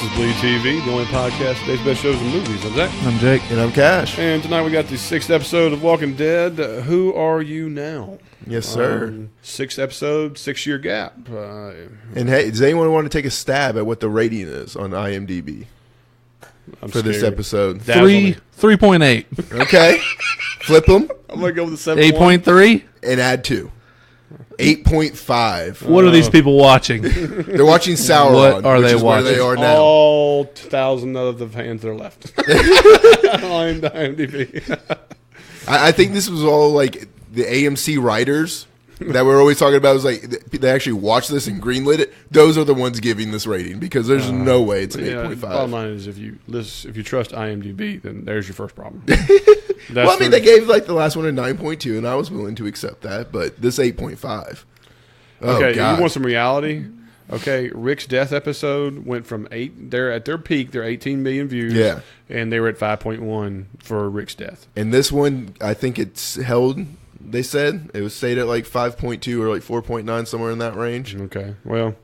is BleedTV, the only podcast today's best shows and movies. I'm Zach. I'm Jake. And I'm Cash. And tonight we got the 6th episode of Walking Dead. Who Are You Now? Yes, sir. 6th episode, 6-year gap. And hey, does anyone want to take a stab at what the rating is on IMDb for this episode? 3.8. Okay. Flip them. I'm going to go with the 8.3. And add 2. 8.5. What are these people watching? They're watching Sauron. What are they watching? Where they are now. All 2,000 of the fans that are left on IMDb. I think this was all like the AMC writers that we're always talking about. It was like they actually watched this and greenlit it. Those are the ones giving this rating because there's no way it's an 8.5. Bottom line is if you trust IMDb, then there's your first problem. Well, I mean, they gave like the last one a 9.2, and I was willing to accept that, but this 8.5. Oh, okay, God. you want some reality? Okay, Rick's death episode went from 8. They're at their peak. They're 18 million views. Yeah, and they were at 5.1 for Rick's death. And this one, I think it's held. They said it was stayed at like 5.2 or like 4.9, somewhere in that range. Okay, well,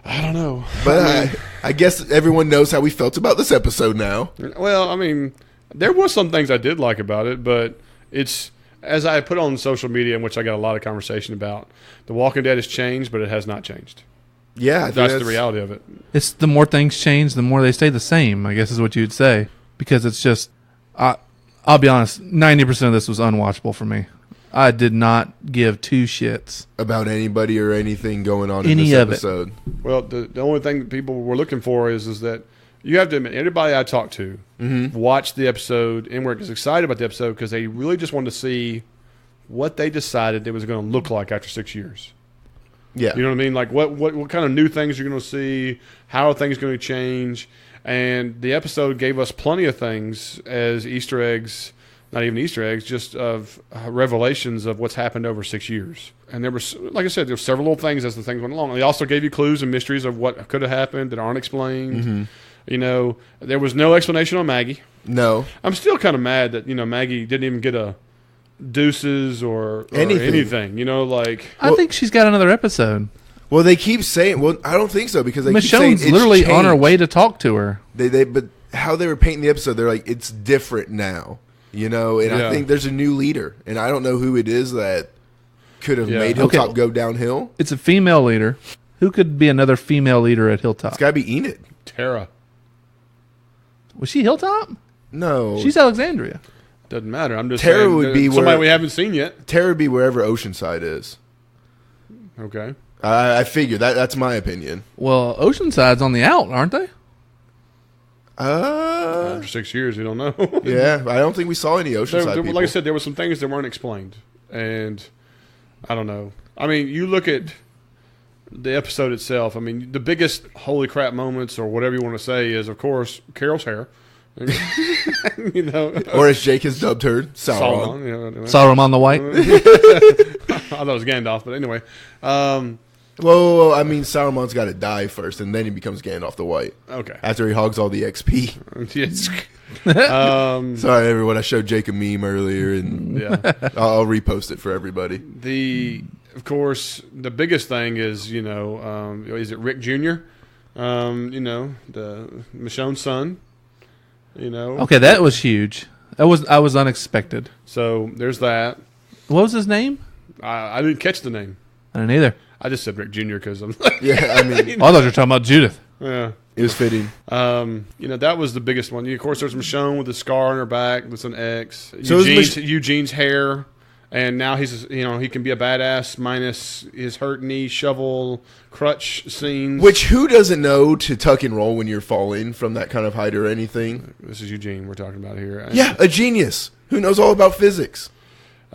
I don't know, but I guess everyone knows how we felt about this episode now. Well, I mean, there was some things I did like about it, but it's, as I put on social media, in which I got a lot of conversation about, The Walking Dead has changed, but it has not changed. Yeah, that's the reality of it. It's the more things change, the more they stay the same, I guess is what you'd say. Because it's just, I'll be honest, 90% of this was unwatchable for me. I did not give two shits about anybody or anything going on in this episode. Well, the only thing that people were looking for is that you have to admit, everybody I talked to watched the episode and were excited about the episode because they really just wanted to see what they decided it was going to look like after 6 years. Yeah. You know what I mean? Like what kind of new things you're going to see, how are things going to change, and the episode gave us plenty of things as Easter eggs, not even Easter eggs, just of revelations of what's happened over 6 years. And there was, like I said, there were several little things as the things went along. They also gave you clues and mysteries of what could have happened that aren't explained. You know, there was no explanation on Maggie. No. I'm still kind of mad that, Maggie didn't even get a deuces or anything. You know, like... I think she's got another episode. Well, they keep saying... Well, I don't think so because they keep saying it's literally changed. On her way to talk to her. But how they were painting the episode, they're like, it's different now. You know, and I think there's a new leader. And I don't know who it is that could have made Hilltop go downhill. It's a female leader. Who could be another female leader at Hilltop? It's got to be Enid. Tara. Was she Hilltop? No. She's Alexandria. Doesn't matter. I'm just Tara saying would be somebody we haven't seen yet. Tara would be wherever Oceanside is. Okay. I figure that's my opinion. Well, Oceanside's on the out, aren't they? After 6 years, we don't know. Yeah, I don't think we saw any Oceanside people. Like I said, there were some things that weren't explained, and I don't know. I mean, you look at the episode itself. I mean, the biggest holy crap moments, or whatever you want to say, is of course Carol's hair. Or as Jake has dubbed her, Sauron. Sauron the White. I thought it was Gandalf, but anyway. Well, I mean, Saruman's got to die first, and then he becomes Gandalf the White. Okay. After he hogs all the XP. Yes. Sorry, everyone. I showed Jake a meme earlier, and I'll repost it for everybody. Of course, the biggest thing is, is it Rick Jr.? The Michonne's son. Okay, that was huge. I was unexpected. So there's that. What was his name? I didn't catch the name. I didn't either. I just said Rick Jr. because I'm yeah, I mean, I thought you were talking about Judith. Yeah, it was fitting. That was the biggest one. Of course, there's Michonne with a scar on her back. That's an X. So Eugene's hair, and now he's he can be a badass minus his hurt knee, shovel, crutch scenes. Which who doesn't know to tuck and roll when you're falling from that kind of height or anything? This is Eugene we're talking about here. Yeah, a genius who knows all about physics.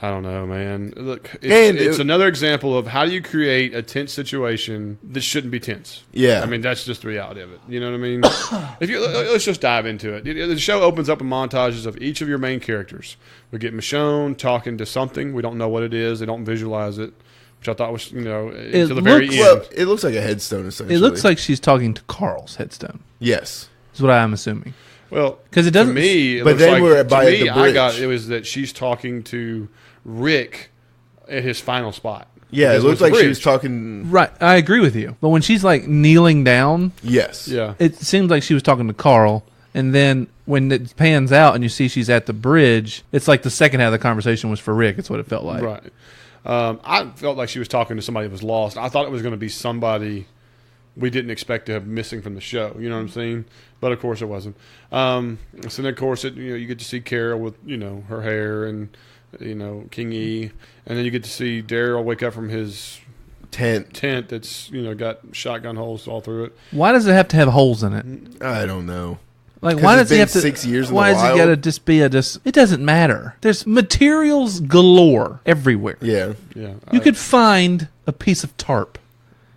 I don't know, man. Look, it's another example of how do you create a tense situation that shouldn't be tense. Yeah, I mean that's just the reality of it. You know what I mean? Let's just dive into it. The show opens up in montages of each of your main characters. We get Michonne talking to something. We don't know what it is. They don't visualize it, which I thought was to the very end. Well, it looks like a headstone essentially. It looks like she's talking to Carl's headstone. Yes, is what I'm assuming. Well, because it doesn't. To me, but then we're by the bridge. I got it was that she's talking to Rick at his final spot. Yeah, it Because looked it was like she bridge. was talking. Right, I agree with you. But when she's like kneeling down, Yes. Yeah. it seems like she was talking to Carl. And then when it pans out and you see she's at the bridge, it's like the second half of the conversation was for Rick. It's what it felt like. Right. I felt like she was talking to somebody that was lost. I thought it was going to be somebody we didn't expect to have missing from the show. You know what I'm saying? But of course it wasn't. So then of course you get to see Carol with her hair and King E, and then you get to see Daryl wake up from his Tent. that's got shotgun holes all through it. Why does it have to have holes in it? I don't know. Like, 'Cause why it's does he been have to? 6 years in why the does it wild? got to just be a just? It doesn't matter. There's materials galore everywhere. Yeah, Yeah. You could find a piece of tarp.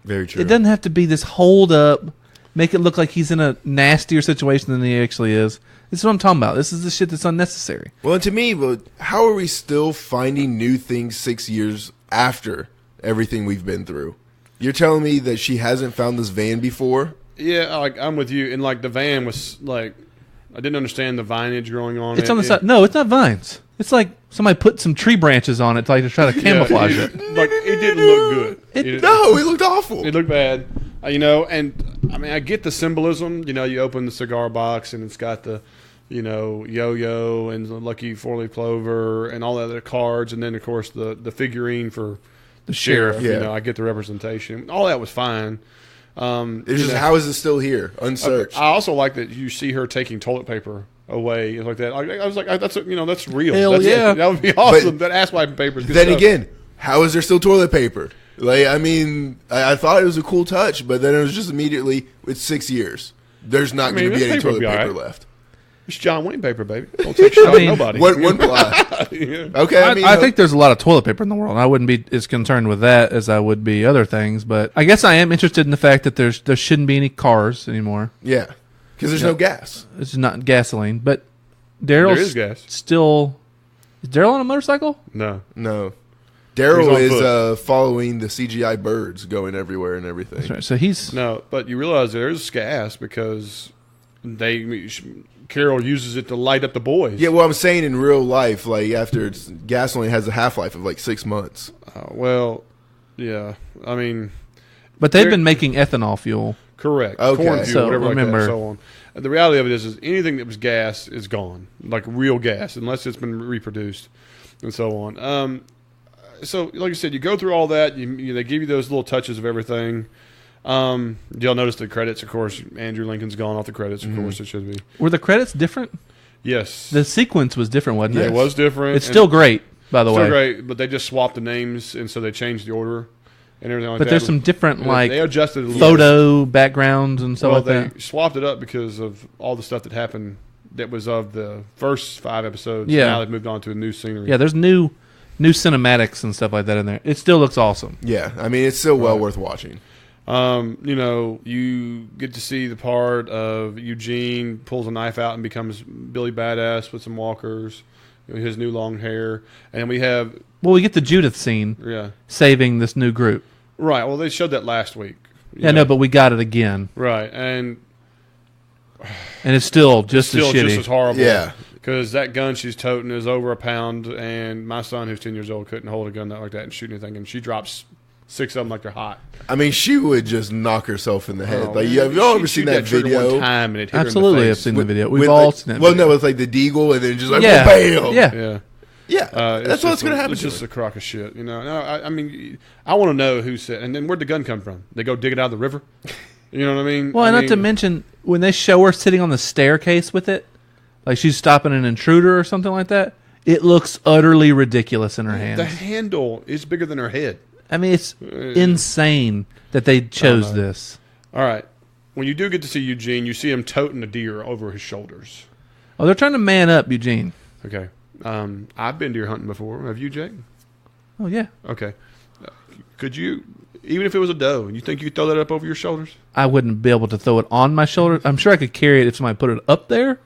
very true. It doesn't have to be this hold up, make it look like he's in a nastier situation than he actually is. This is what I'm talking about. This is the shit that's unnecessary. Well, to me, but how are we still finding new things 6 years after everything we've been through? You're telling me that she hasn't found this van before? Yeah, I'm with you. And like the van was like, I didn't understand the vinage growing on it. It's on the side. No, it's not vines. It's like somebody put some tree branches on it to try to camouflage it. Like it didn't look good. No, it looked awful. It looked bad. And I mean, I get the symbolism. You open the cigar box and it's got the, yo-yo and the lucky four-leaf clover and all the other cards, and then of course the figurine for the sheriff. Yeah. I get the representation. All that was fine. It's just, how is it still here, unsearched? I also like that you see her taking toilet paper away like that. I was like, that's that's real. Hell That's yeah. that would be awesome. But that ass wiping paper is good Then stuff. again, how is there still toilet paper? Like, I mean, I thought it was a cool touch, but then it was just immediately, it's 6 years. There's not going to be this any paper will toilet be all paper right. left. It's John Wayne paper, baby. Don't take shit out of mean, nobody. One ply. Yeah. Okay, I mean, I think there's a lot of toilet paper in the world. I wouldn't be as concerned with that as I would be other things. But I guess I am interested in the fact that there shouldn't be any cars anymore. yeah, because there's no gas. It's not gasoline. But There Daryl's is gas. still. Is Daryl on a motorcycle? No. No. He's Daryl on is foot. following the CGI birds going everywhere and everything. That's right. So he's. No, but you realize there's gas because Carol uses it to light up the boys. Yeah, well, I'm saying in real life, like after gasoline has a half-life of like 6 months. Well, yeah. I mean, But they've There- been making ethanol fuel. correct. Okay. Corn fuel, So, whatever remember- like that, so on. The reality of it is anything that was gas is gone, like real gas, unless it's been reproduced and so on. So, like I said, you go through all that. They give you those little touches of everything. Y'all notice the credits, of course. Andrew Lincoln's gone off the credits, of course. It should be. Were the credits different? Yes. The sequence was different, wasn't It it? was different. It's and still great, by the still way. great, but they just swapped the names, and so they changed the order and everything like But that. there's some different They adjusted it a little photo backgrounds and stuff Well, like they that. swapped it up because of all the stuff that happened that was of the first 5 episodes. Yeah. Now they've moved on to a new scenery. Yeah, there's new cinematics and stuff like that in there. It still looks awesome. Yeah, I mean, it's still well Right. worth watching. You get to see the part of Eugene pulls a knife out and becomes Billy Badass with some walkers, his new long hair. And we have, Well, we get the Judith scene yeah. saving this new group. Right. Well, they showed that last week. Yeah, no, but we got it again. Right. And And it's still just still as shitty. just as horrible. Yeah. Because that gun she's toting is over a pound, and my son, who's 10 years old, couldn't hold a gun like that and shoot anything. And she drops 6 of them like they're hot. I mean, she would just knock herself in the head. Oh, like, man. have y'all She ever seen shoot that trigger video? One time and it hit Absolutely, her in the I've face. seen the video. With We've all like, seen that. well, video. no, it's like the deagle, and then just like, Yeah. bam. Yeah. Yeah. Yeah. That's what's going to happen It's to just her. a crock of shit, No, I mean, I want to know who said. And then where'd the gun come from? They go dig it out of the river. You know what I mean? Well, I not to mean, mention when they show her sitting on the staircase with it, like she's stopping an intruder or something like that. It looks utterly ridiculous in her hands. the handle is bigger than her head. I mean, it's insane that they chose this. All right. When you do get to see Eugene, you see him toting a deer over his shoulders. Oh, they're trying to man up, Eugene. Okay. I've been deer hunting before. Have you, Jake? Oh yeah, Okay. Could you, even if it was a doe, you think you could throw that up over your shoulders? I wouldn't be able to throw it on my shoulder. I'm sure I could carry it if somebody put it up there.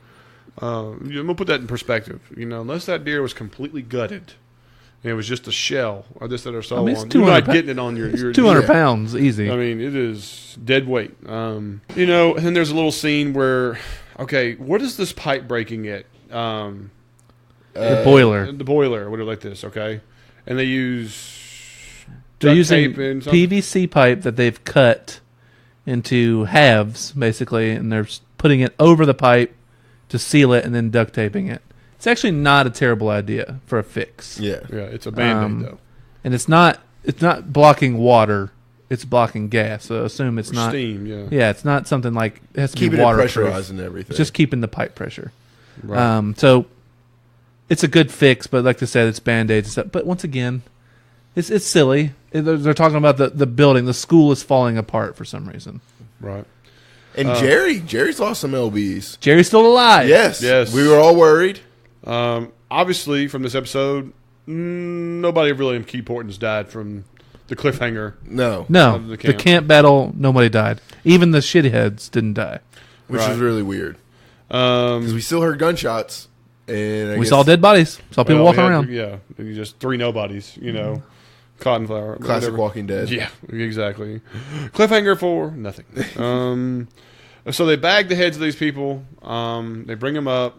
I'm going to put that in perspective. Unless that deer was completely gutted and it was just a shell or this, that, or so I mean, it's on, you're 200 not getting it on your 200 yeah. pounds, easy. I mean, it is dead weight. And then there's a little scene where, okay, what is this pipe breaking at? the boiler. The boiler, whatever like this, okay? And they use They're duct using tape and something? PVC pipe that they've cut into halves, basically, and they're putting it over the pipe to seal it and then duct taping it. It's actually not a terrible idea for a fix. Yeah. Yeah, it's a Band-Aid, though. And it's not blocking water, it's blocking gas. So assume it's not steam, yeah. Yeah, it's not something like it has to Keeping be it waterproof. pressurized and everything. It's just keeping the pipe pressure. Right. So it's a good fix, but like I said, it's Band-Aids and stuff. But once again, it's silly. They're talking about the building. The school is falling apart for some reason. Right. And Jerry's lost some LBs. Jerry's still alive. Yes. Yes. We were all worried. Obviously, from this episode, nobody really in Key Portent's died from the cliffhanger. No. No, Of the the camp. camp battle, nobody died. Even the shitheads didn't die. Which Right. is really weird. Because we still heard gunshots. And I We guess saw dead bodies. Saw people Well, walking we had- around. Yeah, and just three nobodies, cotton flower. Classic whatever. Walking Dead. Yeah, exactly. Cliffhanger for nothing. So they bag the heads of these people. They bring them up.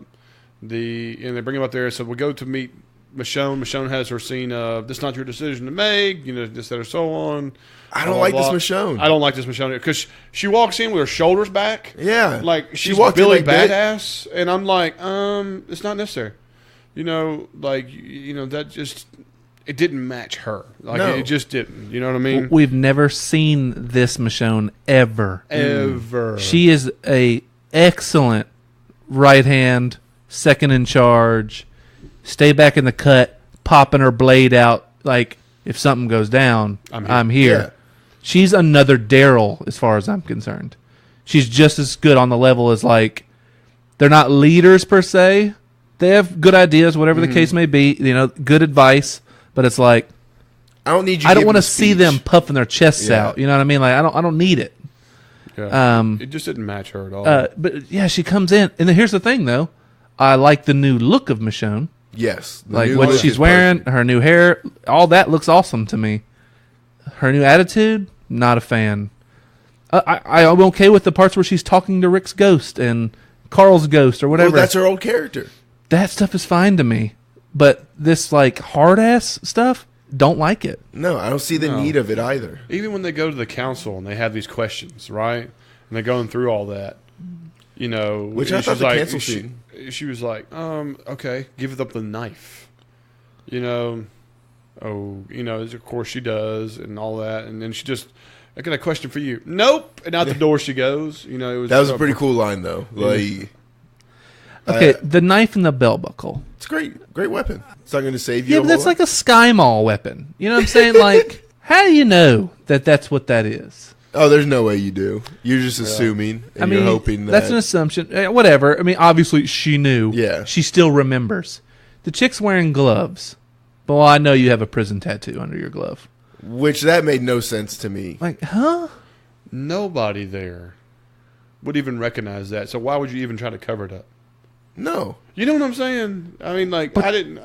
They bring them up there. So we go to meet Michonne. Michonne has her scene of "This is not your decision to make." This, that, or so on. I don't Blah, like blah, this blah. Michonne. I don't like this Michonne because she walks in with her shoulders back. Yeah. Like She she's walked in Billy like that. Badass, and I'm like, it's not necessary. That just it didn't match her. Like No. it just didn't. You know what I mean? We've never seen this Michonne ever. Ever. She is a excellent right hand, second in charge. Stay back in the cut, popping her blade out. Like if something goes down, I'm here. Yeah. She's another Daryl as far as I'm concerned. She's just as good on the level as they're not leaders per se. They have good ideas, whatever the case may be. Good advice, but it's like I don't need you. I don't giving want a to see speech. them puffing their chests Yeah. out. You know what I mean? Like I don't need it. Yeah. It just didn't match her at all. But yeah, she comes in, and then here's the thing, though. I like the new look of Michonne. Yes. The Like new what look she's is wearing, perfect. her new hair, all that looks awesome to me. Her new attitude, not a fan. I'm okay with the parts where she's talking to Rick's ghost and Carl's ghost or whatever. Well, that's her old character. That stuff is fine to me. But this hard ass stuff, don't like it. No, I don't see the need of it either. Even when they go to the council and they have these questions, right? And they're going through all that, Which I and thought she's the like, cancel scene. She was like, okay, give up the knife. Of course she does and all that. And then she just, I got a question for you. Nope. And out the door she goes. That was a pretty cool line, though. Like, Okay, the knife and the belt buckle. it's great weapon. It's not going to save you. Yeah, a but whole that's lot. like a Sky Mall weapon. You know what I'm saying? How do you know that that's what that is? Oh, there's no way you do. You're just assuming, and you're hoping that. That's an assumption. Whatever. I mean, obviously she knew. Yeah. She still remembers. The chick's wearing gloves. Well, I know you have a prison tattoo under your glove. Which that made no sense to me. Like, huh? Nobody there would even recognize that. So why would you even try to cover it up? No. You know what I'm saying? I mean, I didn't.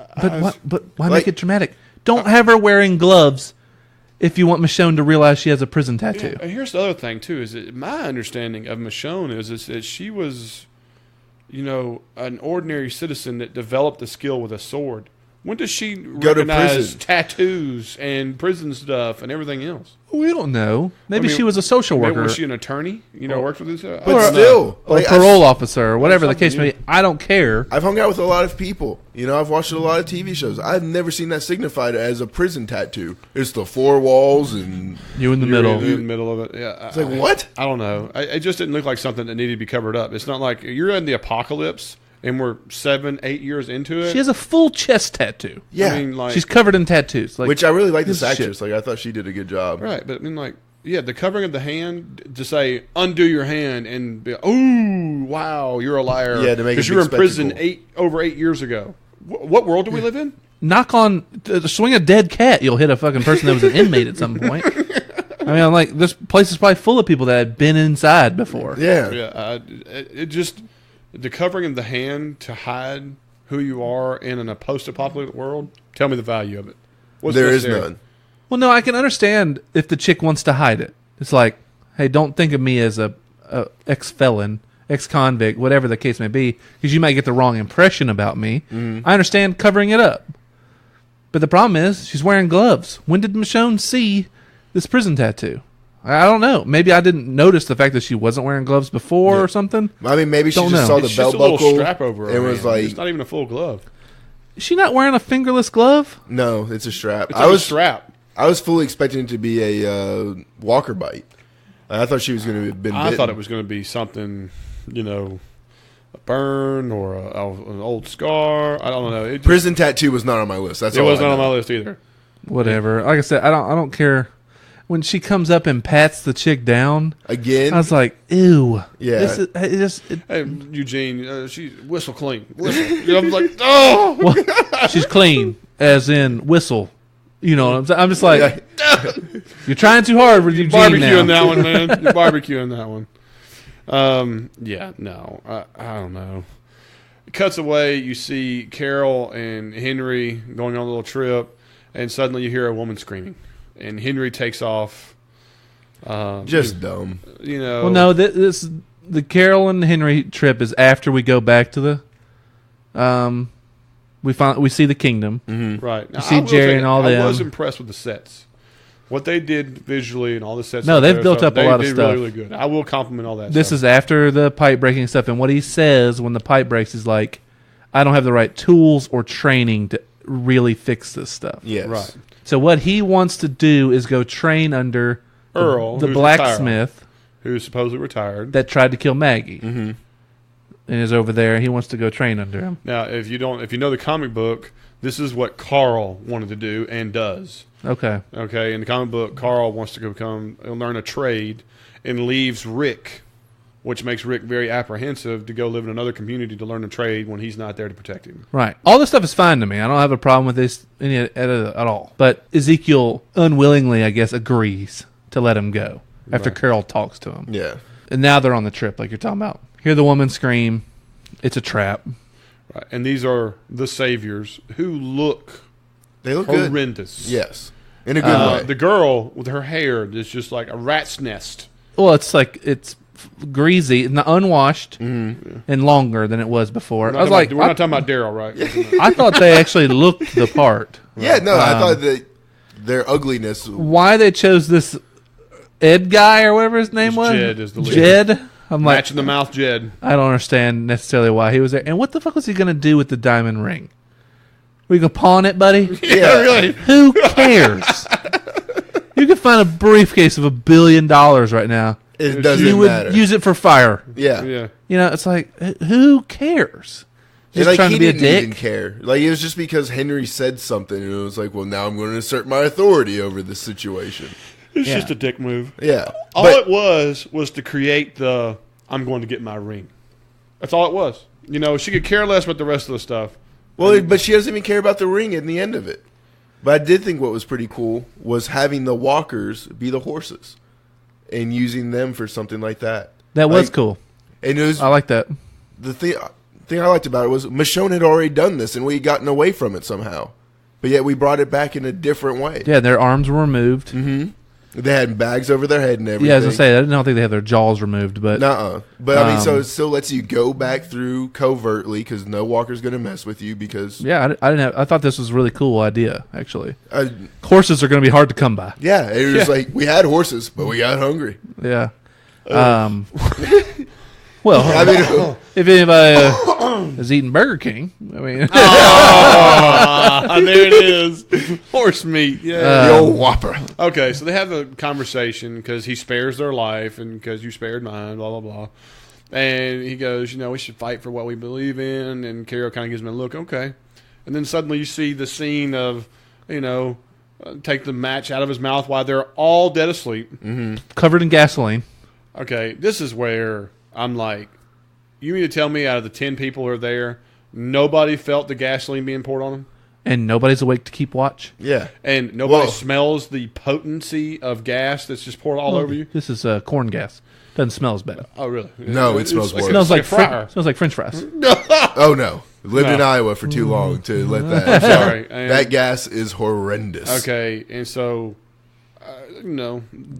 But why make it dramatic? Don't have her wearing gloves if you want Michonne to realize she has a prison tattoo. And here's the other thing too: is that my understanding of Michonne is that she was, an ordinary citizen that developed the skill with a sword. When does she Go to recognize prison. tattoos and prison stuff and everything else? We don't know. Maybe I mean, she was a social Maybe worker. was she an attorney? Worked with this? But still, or a like, parole officer, or whatever the something, case may be. I don't care. I've hung out with a lot of people. I've watched a lot of TV shows. I've never seen that signified as a prison tattoo. It's the four walls and You in the You're middle. in the middle of it. Yeah. it's like, what? I don't know. It just didn't look like something that needed to be covered up. It's not like you're in the apocalypse and we're 7-8 years into it. She has a full chest tattoo. Yeah. I mean, like, She's covered in tattoos. Which I really like this this shit. actress. Like, I thought she did a good job. right, but I mean, the covering of the hand to say undo your hand and be, ooh, wow, you're a liar. Yeah, to make it because you were in big prison spectacle. over 8 years ago. What world do we live in? Knock on, swing a dead cat. You'll hit a fucking person that was an inmate at some point. I mean, I'm like, this place is probably full of people that had been inside before. Yeah. Yeah, it just the covering of the hand to hide who you are in a post-apocalyptic world. Tell me the value of it. What's There is necessary? none. Well, no, I can understand if the chick wants to hide it. It's like, hey, don't think of me as a ex-felon, ex-convict, whatever the case may be, because you might get the wrong impression about me. I understand covering it up. But the problem is she's wearing gloves. When did Michonne see this prison tattoo? I don't know. Maybe I didn't notice the fact that she wasn't wearing gloves before or something. I mean, maybe she Don't just know. saw the It's belt just a little buckle. strap over her It was hand. like, It's not even a full glove. Is she not wearing a fingerless glove? no, it's a strap. It's like a strap. I was fully expecting it to be a walker bite. I thought she was going to have been I bitten. thought it was going to be something, a burn or an old scar. I don't know. Prison tattoo was not on my list. That's It all was I not on know. my list either. Whatever. Like I said, I don't care. When she comes up and pats the chick down, Again? I was like, ew. Yeah. Hey, Eugene, she's whistle clean. Whistle. I'm like, oh! well, she's clean, as in whistle. You know what I'm saying? I'm just like, you're trying too hard with Eugene Barbecuing now. that one, man. You're barbecuing that one. Yeah, no. I don't know. It cuts away. You see Carol and Henry going on a little trip, and suddenly you hear a woman screaming. And Henry takes off. Just dumb. Well, no, the Carol and Henry trip is after we go back to the. We see the kingdom. Mm-hmm. Right. Now, You see I will Jerry say, and all I them. was impressed with the sets. What they did visually and all the sets. No, out they've there, built so up a lot of they did stuff. really good. I will compliment all that This stuff. is after the pipe breaking stuff, and what he says when the pipe breaks is like, "I don't have the right tools or training to really fix this stuff." Yes. Right. So what he wants to do is go train under Earl, the who's blacksmith who's supposedly retired. that tried to kill Maggie, Mm-hmm. and is over there. He wants to go train under him. Now, if you know the comic book, this is what Carl wanted to do and does. Okay. Okay, in the comic book, Carl wants to learn a trade, and leaves Rick, which makes Rick very apprehensive to go live in another community to learn a trade when he's not there to protect him. Right. All this stuff is fine to me. I don't have a problem with this at all. But Ezekiel unwillingly, I guess, agrees to let him go after Right. Carol talks to him. Yeah. And now they're on the trip, like you're talking about. Hear the woman scream. It's a trap. Right. And these are the saviors who look They look good. horrendous. Yes. In a good way. The girl with her hair is just like a rat's nest. Well, it's greasy, unwashed, and longer than it was before. I was like, we're not talking about Daryl, right? I thought they actually looked the part. Yeah, no, I thought that their ugliness. Why they chose this Ed guy or whatever his name was? Jed is the leader. Jed? I'm like, Match in the mouth, Jed. I don't understand necessarily why he was there. And what the fuck was he going to do with the diamond ring? We going to pawn it, buddy? Yeah, really. Who cares? You could find a briefcase of $1 billion right now. It doesn't You would matter. use it for fire. Yeah. Yeah. You know, it's like, who cares? And, Just like, trying he to be a didn't even dick. care. Like, it was just because Henry said something, and it was like, well, now I'm going to assert my authority over this situation. It's Yeah. just a dick move. Yeah. All But- it was to create the I'm going to get my ring. That's all it was. She could care less about the rest of the stuff. Well, but she doesn't even care about the ring in the end of it. But I did think what was pretty cool was having the walkers be the horses and using them for something like that. That was Like, cool. And it was I like that. the thing I liked about it was Michonne had already done this, and we had gotten away from it somehow. But yet we brought it back in a different way. Yeah, their arms were removed. Mm-hmm. They had bags over their head and everything. Yeah, as I say, I don't think they have their jaws removed, but Nuh-uh. But I mean, so it still lets you go back through covertly because no walker's going to mess with you because yeah, I didn't have. I thought this was a really cool idea. Actually, uh, horses are going to be hard to come by. yeah, it was like we had horses, but we got hungry. Yeah. Well, I mean, if anybody is eating Burger King, I mean, There it is. Horse meat. Yeah. the old Whopper. Okay, so they have a conversation because he spares their life and because you spared mine, blah, blah, blah. And he goes, we should fight for what we believe in. And Carol kind of gives him a look, okay. And then suddenly you see the scene of, take the match out of his mouth while they're all dead asleep. covered in gasoline. Okay, this is where I'm like, you mean to tell me out of the 10 people who are there, nobody felt the gasoline being poured on them? And nobody's awake to keep watch. Yeah. And nobody Whoa. smells the potency of gas that's just poured all over you? This is corn gas. Doesn't smell as bad. Oh, really? No, it smells worse. Smells like a fryer. smells like French fries. Oh no, lived in No. Iowa for too long to let that. Sorry. And- That gas is horrendous. Okay, and so,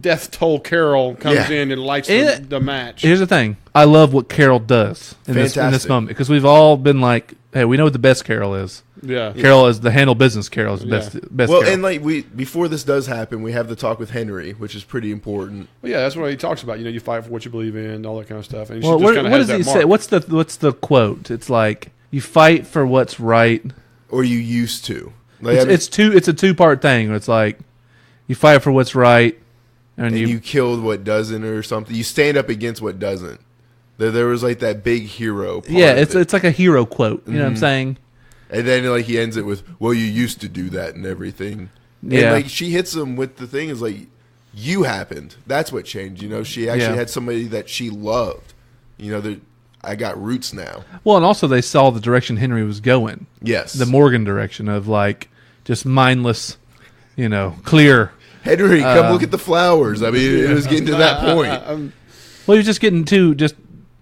Death Toll Carol comes Yeah. in and lights And- the match. Here's the thing. I love what Carol does in this Fantastic. moment because we've all been like, hey, we know what the best Carol is. Yeah. Carol is the handle business. Carol is the best. Well, Carol. and like before this does happen, we have the talk with Henry, which is pretty important. Well, yeah, that's what he talks about. You fight for what you believe in, all that kind of stuff. And well, she just kind of what has does he that say? mark. What's the quote? It's like you fight for what's right. Or you used to. Like, It's a 2-part thing. It's like you fight for what's right, and you killed what doesn't or something. You stand up against what doesn't. There was like that big hero part. Yeah, it's like a hero quote. You know what I'm saying? And then like he ends it with, "Well, you used to do that and everything." Yeah. And like she hits him with the thing is like, "You happened. That's what changed." You know, she actually had somebody that she loved. You know, I got roots now. Well, and also they saw the direction Henry was going. Yes, The Morgan direction of like just mindless, clear. Henry, come look at the flowers. I mean, it was getting to that point. Well, you're just getting too just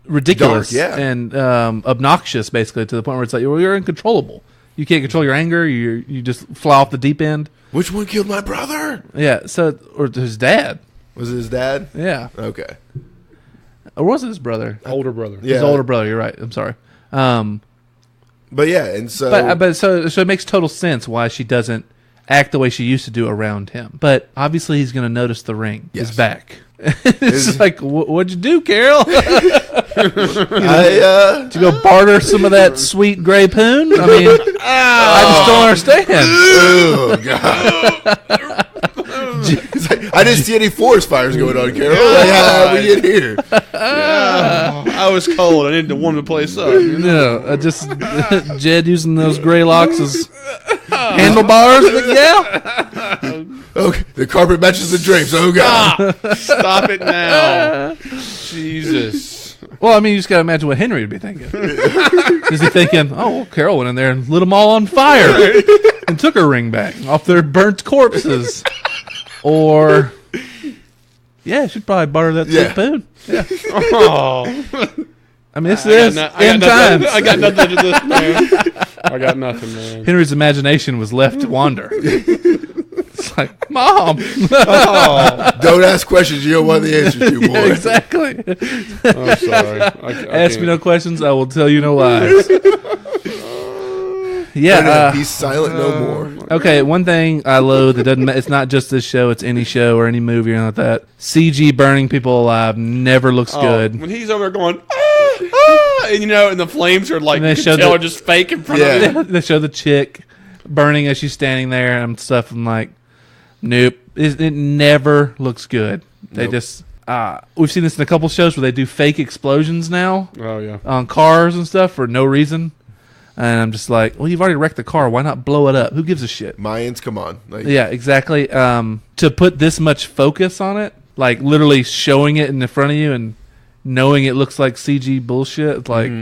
ridiculous Dark, yeah. and obnoxious, basically, to the point where it's like you're uncontrollable. You can't control your anger. You just fly off the deep end. Which one killed my brother? Yeah. So, or his dad. Was it his dad? Yeah. Okay. Or was it his brother? Older brother. Yeah. His older brother. You're right. I'm sorry. But yeah, and so But so it makes total sense why she doesn't act the way she used to do around him. But obviously, he's going to notice the ring is back. It's like, what'd you do, Carol? Did you go barter some of that sweet gray poon? I mean, I just don't understand. Oh god. It's like, I didn't see any forest fires going on, Carol. Like, how did we get here? I was cold. I needed to warm the place up. No, just Jed using those gray locks as handlebars. Yeah. Okay, the carpet matches the drapes. Oh god. Stop it now. Jesus. Well, I mean, you just got to imagine what Henry would be thinking. Is he thinking, oh, well, Carol went in there and lit them all on fire and took her ring back off their burnt corpses? Or, yeah, she'd probably barter that sweet poon. Yeah. Oh. I mean, this is end times. I got nothing to this, man. I got nothing, man. Henry's imagination was left to wander. It's like, Mom. Don't ask questions you don't want the answer to, boy. Yeah, exactly. I'm sorry. I Ask me no questions, I will tell you no lies. Yeah. Be silent no more. Okay, one thing I loathe, it's not just this show, it's any show or any movie or anything like that. CG burning people alive never looks good. When he's over there going, and the flames are like, And they you show can tell are just fake in front of him. They show the chick burning as she's standing there and stuff. I'm like, nope. It never looks good. They just... we've seen this in a couple shows where they do fake explosions now Oh, yeah. on cars and stuff for no reason. And I'm just like, well, you've already wrecked the car. Why not blow it up? Who gives a shit? Mayans, come on. Like, Yeah, exactly. To put this much focus on it, like literally showing it in the front of you and knowing it looks like CG bullshit, it's like,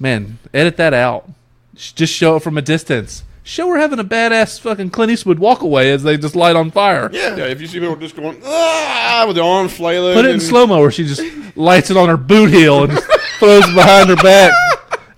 man, edit that out. Just show it from a distance. Show her having a badass fucking Clint Eastwood walk away as they just light on fire. Yeah. Yeah, if you see people just going, with their arms flailing. Put it in slow-mo where she just lights it on her boot heel and just throws it behind her back.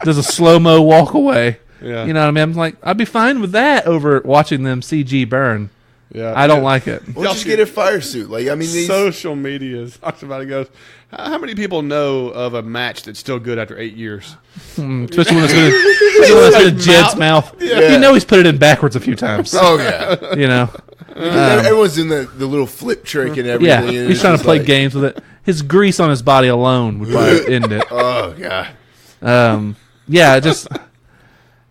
Does a slow-mo walk away. Yeah. You know what I mean? I'm like, I'd be fine with that over watching them CG burn. Yeah. I don't like it. Well, just get a fire suit. Like, I mean, these... Social media talks about it. Goes, how many people know of a match that's still good after 8 years? Especially when it's in Jed's mouth. Yeah. You know he's put it in backwards a few times. Oh, yeah. You know? Everyone's doing the little flip trick and everything. Yeah, and he's it's trying to just play like, games with it. His grease on his body alone would probably end it. Oh, God. Yeah,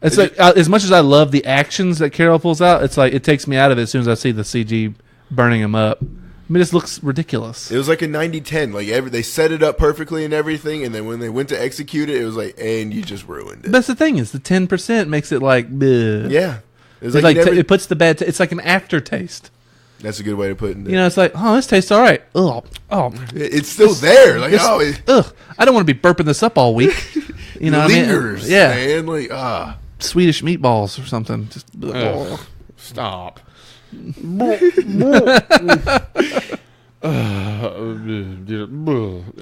it's like as much as I love the actions that Carol pulls out, it's like it takes me out of it as soon as I see the CG burning him up. I mean, this looks ridiculous. It was like a 90-10. Like, they set it up perfectly and everything, and then when they went to execute it, it was like, and you just ruined it. That's the thing is the 10% makes it like, bleh. Yeah. It's like it puts the bad. It's like an aftertaste. That's a good way to put it. You know, it's like, oh, this tastes all right. Ugh, It's still there. Like, ugh. I don't want to be burping this up all week. You know, what I mean? lingers, Yeah, man. Like, Swedish meatballs or something. Just Stop.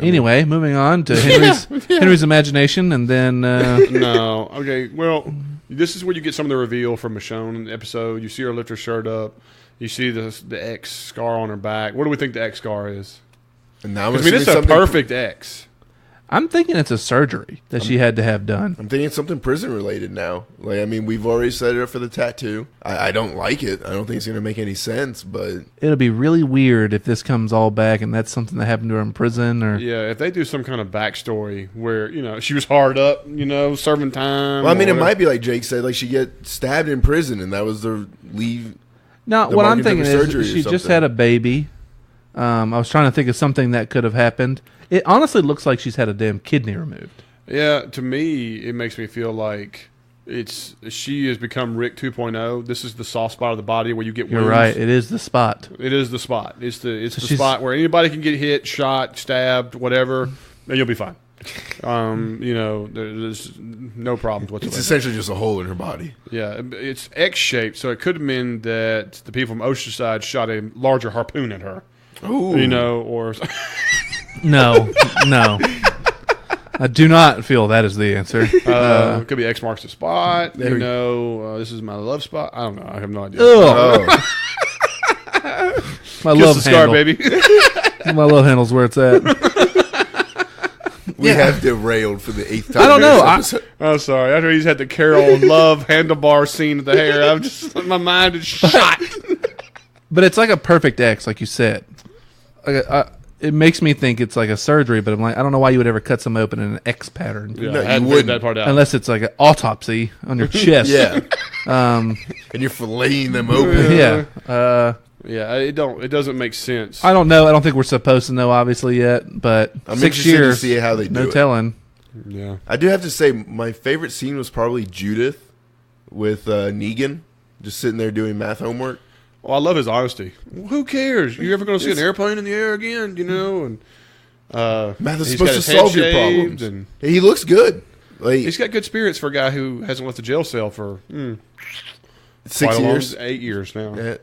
Anyway, moving on to Henry's imagination, and then No. Okay. Well, this is where you get some of the reveal from Michonne in the episode. You see her lift her shirt up. You see the X scar on her back. What do we think the X scar is? and now I mean, it's a perfect X. I'm thinking it's a surgery that she had to have done. I'm thinking it's something prison related now. Like, I mean, we've already set it up for the tattoo. I don't like it. I don't think it's going to make any sense, but It'll be really weird if this comes all back and that's something that happened to her in prison. Or Yeah, if they do some kind of backstory where, she was hard up, serving time. well, I mean, or it whatever. might be like Jake said, like she get stabbed in prison, and that was the leave. No, the what I'm market thinking for surgery is or she just something. had a baby. I was trying to think of something that could have happened. It honestly looks like she's had a damn kidney removed. Yeah, to me, it makes me feel like she has become Rick 2.0. This is the soft spot of the body where you get You're wounds. right. It is the spot. It is the spot. It's the she's- spot where anybody can get hit, shot, stabbed, whatever, and you'll be fine. There's no problems whatsoever. It's essentially just a hole in her body. Yeah, it's X-shaped, so it could have been that the people from Oceanside shot a larger harpoon at her. Ooh. Or No, no. I do not feel that is the answer. it could be X marks the spot. There we- This is my love spot. I don't know. I have no idea. Ugh, Oh, my Kiss love the scar, handle. baby. My love handle's where it's at. we have derailed for the 8th time. I don't in this know. episode. Oh, sorry. After he's had the Carol Love handlebar scene of the hair, I'm just my mind is shot. But it's like a perfect X, like you said. It makes me think it's like a surgery, but I'm like, I don't know why you would ever cut some open in an X pattern. Yeah, No, I you hadn't figured wouldn't. that part out. Unless it's like an autopsy on your chest. Yeah. And you're filleting them open. Yeah. Yeah, it doesn't make sense. I don't know. I don't think we're supposed to know, obviously, yet. But I'm 6 interested years, to see how they do no it. telling. Yeah. I do have to say, my favorite scene was probably Judith with Negan, just sitting there doing math homework. Well, I love his honesty. Who cares? You ever going to see an airplane in the air again? And Math is he's supposed got to his head solve your shaved, problems. and He looks good. Like he's got good spirits for a guy who hasn't left the jail cell for 6 quite a long- years. 8 years now.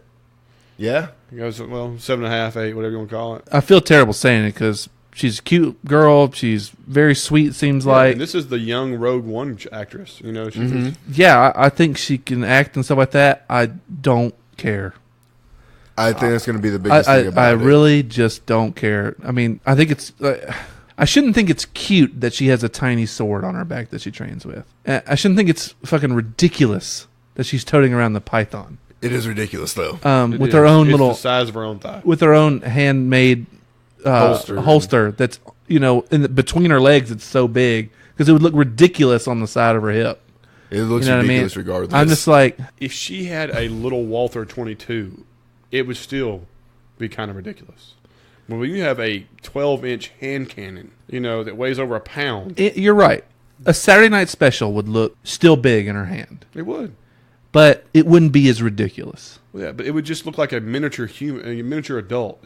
Yeah. He goes 7.5, 8, whatever you want to call it. I feel terrible saying it because she's a cute girl. She's very sweet, seems like. And this is the young Rogue One actress. She's Yeah, I think she can act and stuff like that. I don't care. I think that's going to be the biggest thing about I it. really just don't care. I mean, I think it's. I shouldn't think it's cute that she has a tiny sword on her back that she trains with. I shouldn't think it's fucking ridiculous that she's toting around the python. It is ridiculous, though. With her own it's little, the size of her own thigh. with her own handmade holster that's between her legs. It's so big because it would look ridiculous on the side of her hip. It looks You know what I mean? ridiculous regardless. I'm just like, If she had a little Walther 22, it would still be kind of ridiculous. But when you have a 12-inch hand cannon, that weighs over a pound, you're right. A Saturday Night Special would look still big in her hand, it would. but it wouldn't be as ridiculous. Yeah, but it would just look like a miniature human, a miniature adult.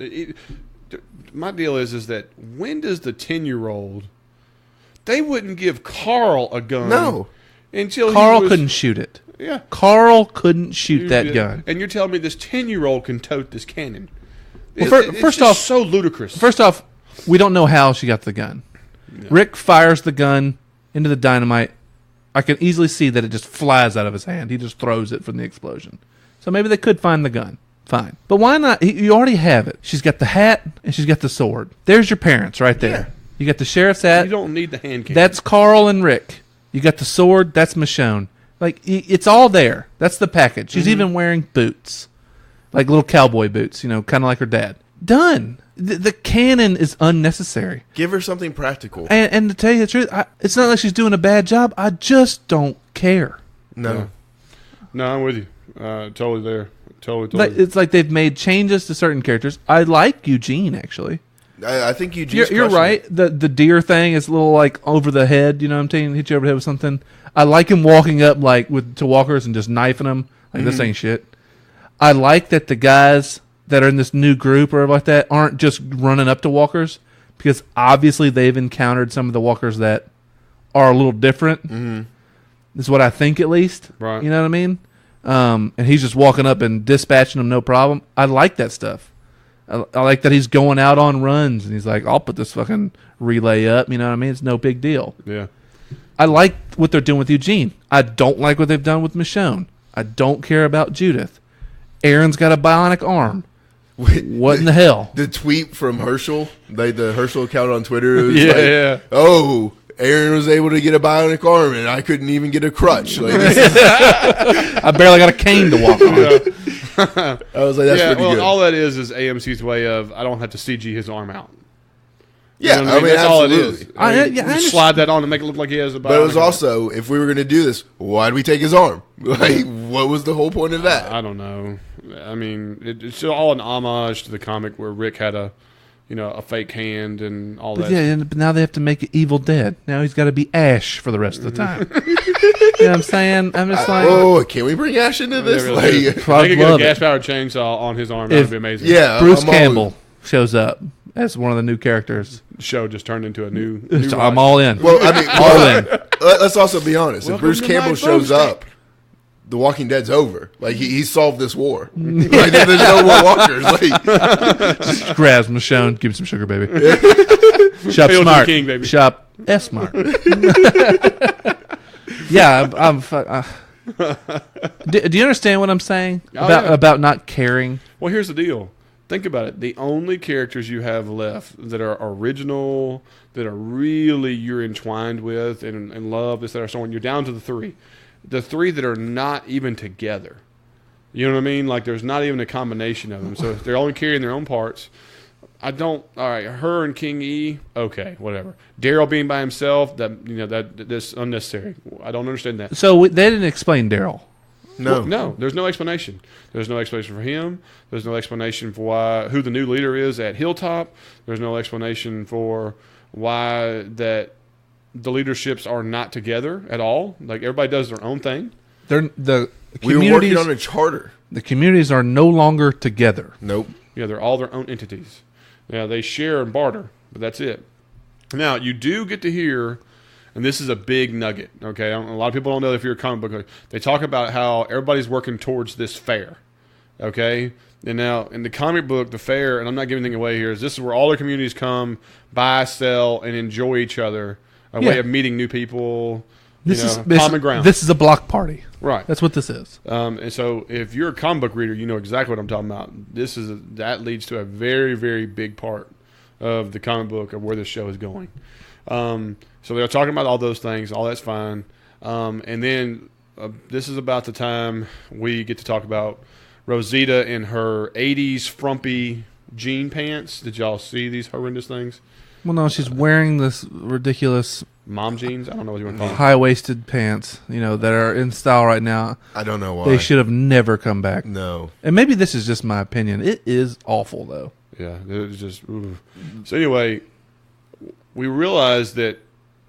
My deal is that when does the 10-year-old? They wouldn't give Carl a gun. No. Until Carl couldn't shoot it. Yeah. Carl couldn't shoot that gun. And you're telling me this 10-year-old can tote this cannon? Well, It's first just off- so ludicrous. First off, we don't know how she got the gun. Rick fires the gun into the dynamite. I can easily see that it just flies out of his hand. He just throws it from the explosion. So maybe they could find the gun. Fine. But why not? You already have it. She's got the hat and she's got the sword. There's your parents right there. Yeah. You got the sheriff's hat. you don't need the hand cannon. That's Carl and Rick. You got the sword. That's Michonne. Like, it's all there. That's the package. She's even wearing boots. Like little cowboy boots, kind of like her dad. Done. The cannon is unnecessary. give her something practical. And to tell you the truth, it's not like she's doing a bad job. I just don't care. No. Yeah. No, I'm with you. Totally there. Totally. Like, it's like they've made changes to certain characters. I like Eugene, actually. I think Eugene's You're crushing right. it. The deer thing is a little like over the head. You know what I'm saying? Hit you over the head with something. I like him walking up like to walkers and just knifing them. Like, this ain't shit. I like that the guys that are in this new group or like that aren't just running up to walkers, because obviously they've encountered some of the walkers that are a little different. Mm-hmm. Is what I think, at least. Right. You know what I mean? And he's just walking up and dispatching them, no problem. I like that stuff. I like that he's going out on runs and he's like, I'll put this fucking relay up. You know what I mean? It's no big deal. Yeah. I like what they're doing with Eugene. I don't like what they've done with Michonne. I don't care about Judith. Aaron's got a bionic arm. What in the hell? The tweet from Herschel, the Herschel account on Twitter, it was Yeah. oh, Aaron was able to get a bionic arm, and I couldn't even get a crutch. Like, I barely got a cane to walk on. I was like, that's pretty good. All that is AMC's way of I don't have to CG his arm out. Yeah, You know what I mean? That's absolutely. all it is. I Just slide that on and make it look like he has a bionic. But it was also, if we were going to do this, why'd we take his arm? Like, what was the whole point of that? I don't know. I mean, it's all an homage to the comic where Rick had a fake hand and all that. Yeah, but now they have to make it Evil Dead. Now he's got to be Ash for the rest of the time. You know what I'm saying? I'm just like, oh, can we bring Ash into this? Really Like, if they could get a gas-powered chainsaw on his arm, that would be amazing. yeah, Bruce I'm all- Campbell shows up as one of the new characters. The show just turned into a new So I'm all in. Well, I mean, all in. let's also be honest. Welcome If Bruce to Campbell my shows boomstick. up, The Walking Dead's over. Like, he solved this war. Like, there's no more walkers. Like, Just grabs Michonne, give him some sugar, baby. Shop Hail to smart. the king, baby. Shop S smart. Yeah, do you understand what I'm saying about not caring? Well, here's the deal. Think about it. The only characters you have left that are original, that are really you're entwined with and love, this, that, or so on, you're down to the three. The three that are not even together. You know what I mean? Like, there's not even a combination of them. So if they're only carrying their own parts, all right, her and King E, okay, whatever. Daryl being by himself, that's unnecessary. I don't understand that. So they didn't explain Daryl. no. No, there's no explanation. There's no explanation for him. There's no explanation for who the new leader is at Hilltop. There's no explanation for why that the leaderships are not together at all. Like, everybody does their own thing. The We were working communities, on a charter. the communities are no longer together. Nope. Yeah, they're all their own entities. Yeah, they share and barter, but that's it. Now, you do get to hear, and this is a big nugget, okay? A lot of people don't know if you're a comic book. They talk about how everybody's working towards this fair, okay? And now, in the comic book, the fair, and I'm not giving anything away here, is this is where all the communities come, buy, sell, and enjoy each other. A way of meeting new people, common ground. This is a block party. Right. That's what this is. And so if you're a comic book reader, you know exactly what I'm talking about. That leads to a very, very big part of the comic book of where this show is going. So they're talking about all those things. All that's fine. And then this is about the time we get to talk about Rosita in her 80s frumpy jean pants. Did y'all see these horrendous things? Well, no, she's wearing this ridiculous Mom jeans? I don't know what you want to call them. high-waisted pants, that are in style right now. I don't know why. They should have never come back. No. And maybe this is just my opinion. It is awful, though. Yeah, it was just. Ooh. So anyway, we realized that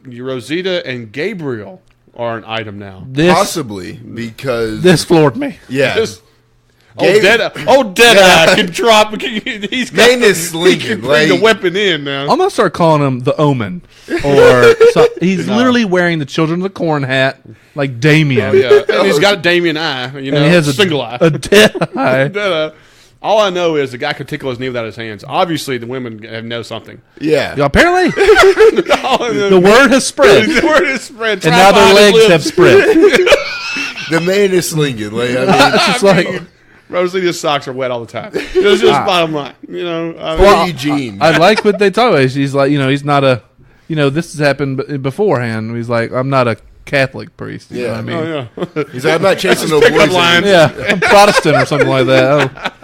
Rosita and Gabriel are an item now. Possibly because... This floored me. yeah. This- Gabe- Deadeye can drop. He's got Man is he can slinging. bring the Like, weapon in now. I'm gonna start calling him the Omen, or he's literally wearing the Children of the Corn hat, like Damien. Oh, yeah, and he's got a Damien eye. And he has a single eye. a dead eye. Deadeye. All I know is the guy could tickle his knee without his hands. Obviously, the women know something. yeah. Apparently, the the word has spread, The word is spread. and now their legs have spread. The man is slinging. Like, I mean, It's just like, Rosita's socks are wet all the time. It's just bottom line. I mean, poor Eugene. I like what they talk about. He's like, he's not a, this has happened beforehand. He's like, I'm not a Catholic priest. You know what I mean? oh yeah. He's like, I'm not chasing no Pickup boys. lines. Yeah, I'm Protestant or something like that.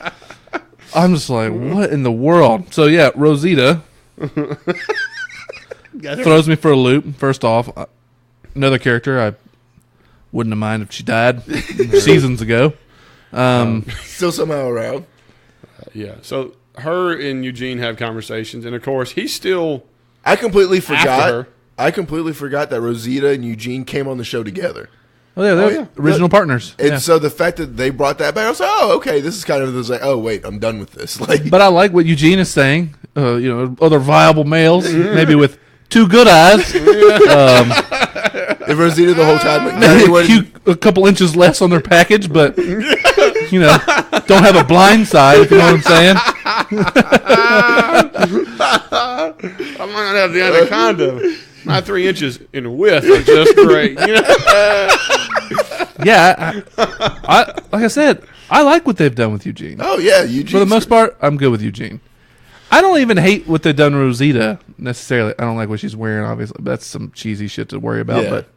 I'm just like, what in the world? So yeah, Rosita throws me for a loop. First off, another character I wouldn't have minded if she died seasons ago. Still somehow around. Yeah. So her and Eugene have conversations, and of course he's still I completely after forgot. her. I completely forgot that Rosita and Eugene came on the show together. Oh yeah, they're yeah. original partners. And Yeah. so the fact that they brought that back, I was like, oh, okay, this is kind of this like, oh wait, I'm done with this. Like, But I like what Eugene is saying. Other viable males, maybe with two good eyes, if Rosita the whole time, like, maybe a couple inches less on their package, but don't have a blind side. If you know what I'm saying. I might not have the anaconda. My 3 inches in width are just great. Yeah, I like I said, I like what they've done with Eugene. Oh yeah, Eugene. For the most part, I'm good with Eugene. I don't even hate what they've done to Rosita necessarily. I don't like what she's wearing, obviously. That's some cheesy shit to worry about. Yeah. But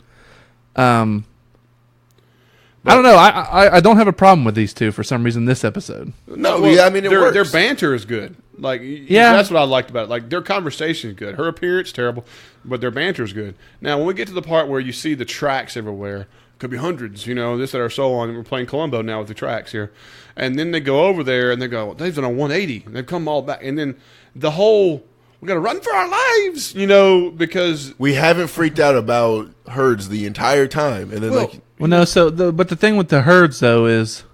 I don't know. I don't have a problem with these two for some reason this episode. No, yeah, I mean it works. Their banter is good. Like, Yeah. that's what I liked about it. Like, their conversation is good. Her appearance terrible, but their banter is good. Now, when we get to the part where you see the tracks everywhere, could be hundreds, this that are so on. We're playing Columbo now with the tracks here, and then they go over there and they go, well, they've done a 180, and they've come all back, and then the whole, we got to run for our lives, because we haven't freaked out about herds the entire time, and then Well, no. But the thing with the herds though is,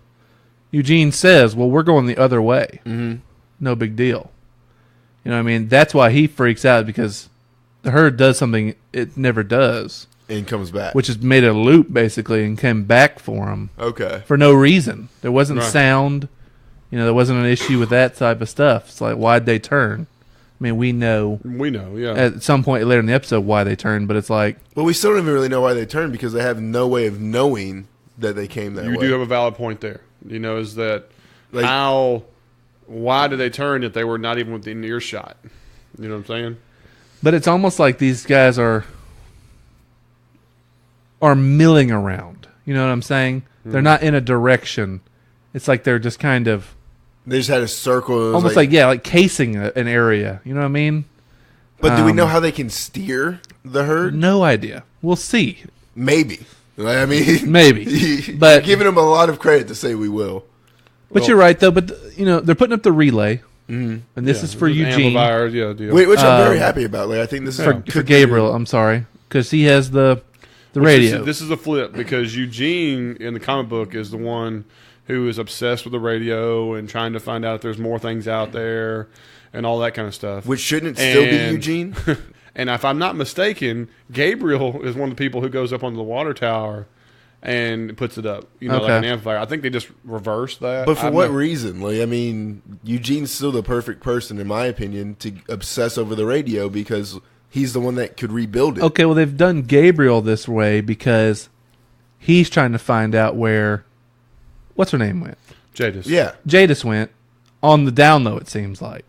Eugene says, "Well, we're going the other way. Mm-hmm. No big deal." You know what I mean? That's why he freaks out, because the herd does something it never does, and comes back, which has made a loop basically and came back for him. Okay. For no reason. There wasn't Right. sound. There wasn't an issue with that type of stuff. It's like, why'd they turn? I mean, we know yeah. at some point later in the episode why they turned, but it's like, well, we still don't even really know why they turned, because they have no way of knowing that they came that way. You do have a valid point there. Is that Like- why did they turn if they were not even within earshot? You know what I'm saying? but it's almost like these guys are milling around. You know what I'm saying? They're not in a direction. It's like they're just kind of They just had a circle. And it was almost like casing an area. You know what I mean? But do we know how they can steer the herd? No idea. We'll see. Maybe. I mean, Maybe. but But- giving them a lot of credit to say we will. But you're right though. But they're putting up the relay, and this is for Eugene, Amplifiers, deal. Which I'm very happy about. Like, I think this is for Gabriel. I'm sorry, because he has the radio. This is a flip, because Eugene in the comic book is the one who is obsessed with the radio and trying to find out if there's more things out there and all that kind of stuff. Which shouldn't it still be And- Eugene? And if I'm not mistaken, Gabriel is one of the people who goes up onto the water tower and puts it up, like Okay. an amplifier. I think they just reversed that. But for I'm what not- reason? Like, I mean, Eugene's still the perfect person, in my opinion, to obsess over the radio, because he's the one that could rebuild it. Okay, well they've done Gabriel this way because he's trying to find out where what's her name went. Jadis. Yeah. Jadis went on the down low. It seems like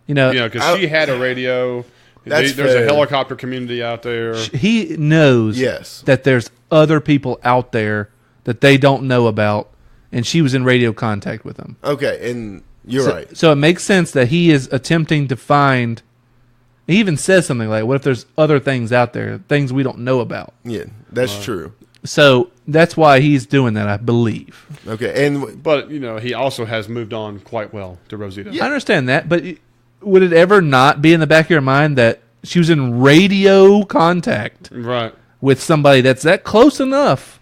because she had a radio. That's There's fair. a helicopter community out there. he knows Yes. that there's other people out there that they don't know about, and she was in radio contact with them. Okay, and you're so, right. So it makes sense that he is attempting to find. He even says something like, "What if there's other things out there, things we don't know about?" Yeah, that's true. So that's why he's doing that, I believe. Okay, and But, he also has moved on quite well to Rosita. I understand that, but would it ever not be in the back of your mind that she was in radio contact Right. with somebody that's that close enough?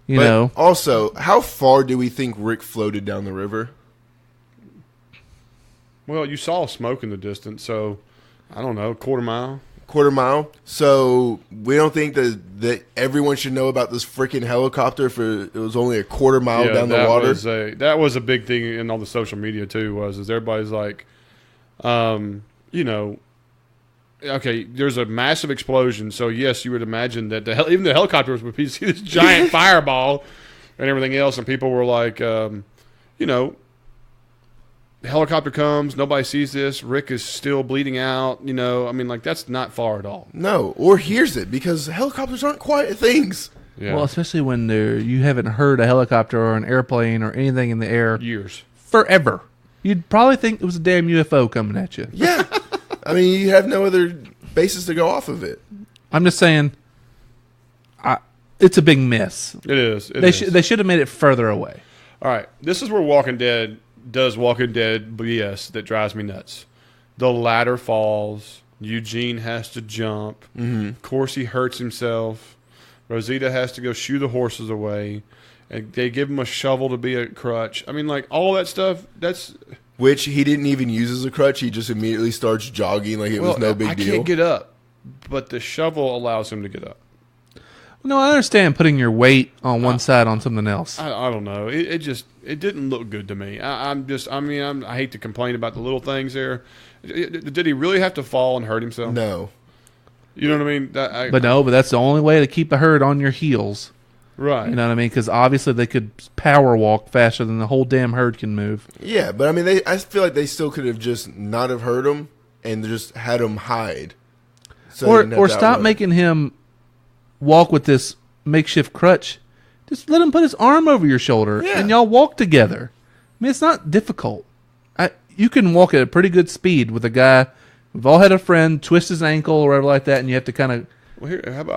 but also, how far do we think Rick floated down the river? Well, you saw smoke in the distance, so I don't know, quarter mile. Quarter mile. So we don't think that everyone should know about this freaking helicopter for it was only a quarter mile down the water. That was a big thing in all the social media too. Is everybody's like, okay, there's a massive explosion. So yes, you would imagine that even the helicopters would see this giant fireball and everything else, and people were like, the helicopter comes, nobody sees this. Rick is still bleeding out. That's not far at all. No, or hears it, because helicopters aren't quiet things. Yeah. Well, especially when you haven't heard a helicopter or an airplane or anything in the air Years. forever. You'd probably think it was a damn UFO coming at you. Yeah. I mean, you have no other basis to go off of it. I'm just saying, it's a big miss. It is. They should have made it further away. All right, this is where Walking Dead does Walking Dead BS that drives me nuts. The ladder falls. Eugene has to jump. Mm-hmm. Of course, he hurts himself. Rosita has to go shoo the horses away. And they give him a shovel to be a crutch. All that stuff, that's... Which he didn't even use as a crutch. He just immediately starts jogging like it was no big deal. I can't get up, but the shovel allows him to get up. No, I understand putting your weight on one side on something else. I don't know. It didn't look good to me. I hate to complain about the little things there. Did he really have to fall and hurt himself? No. You know what I mean? But that's the only way to keep a herd on your heels. Right. You know what I mean? Because obviously they could power walk faster than the whole damn herd can move. Yeah, but I mean, I feel like they still could have just not have hurt him and just had him hide. So Or stop making him walk with this makeshift crutch. Just let him put his arm over your shoulder and y'all walk together. I mean, it's not difficult. You can walk at a pretty good speed with a guy. We've all had a friend twist his ankle or whatever like that, and you have to kind of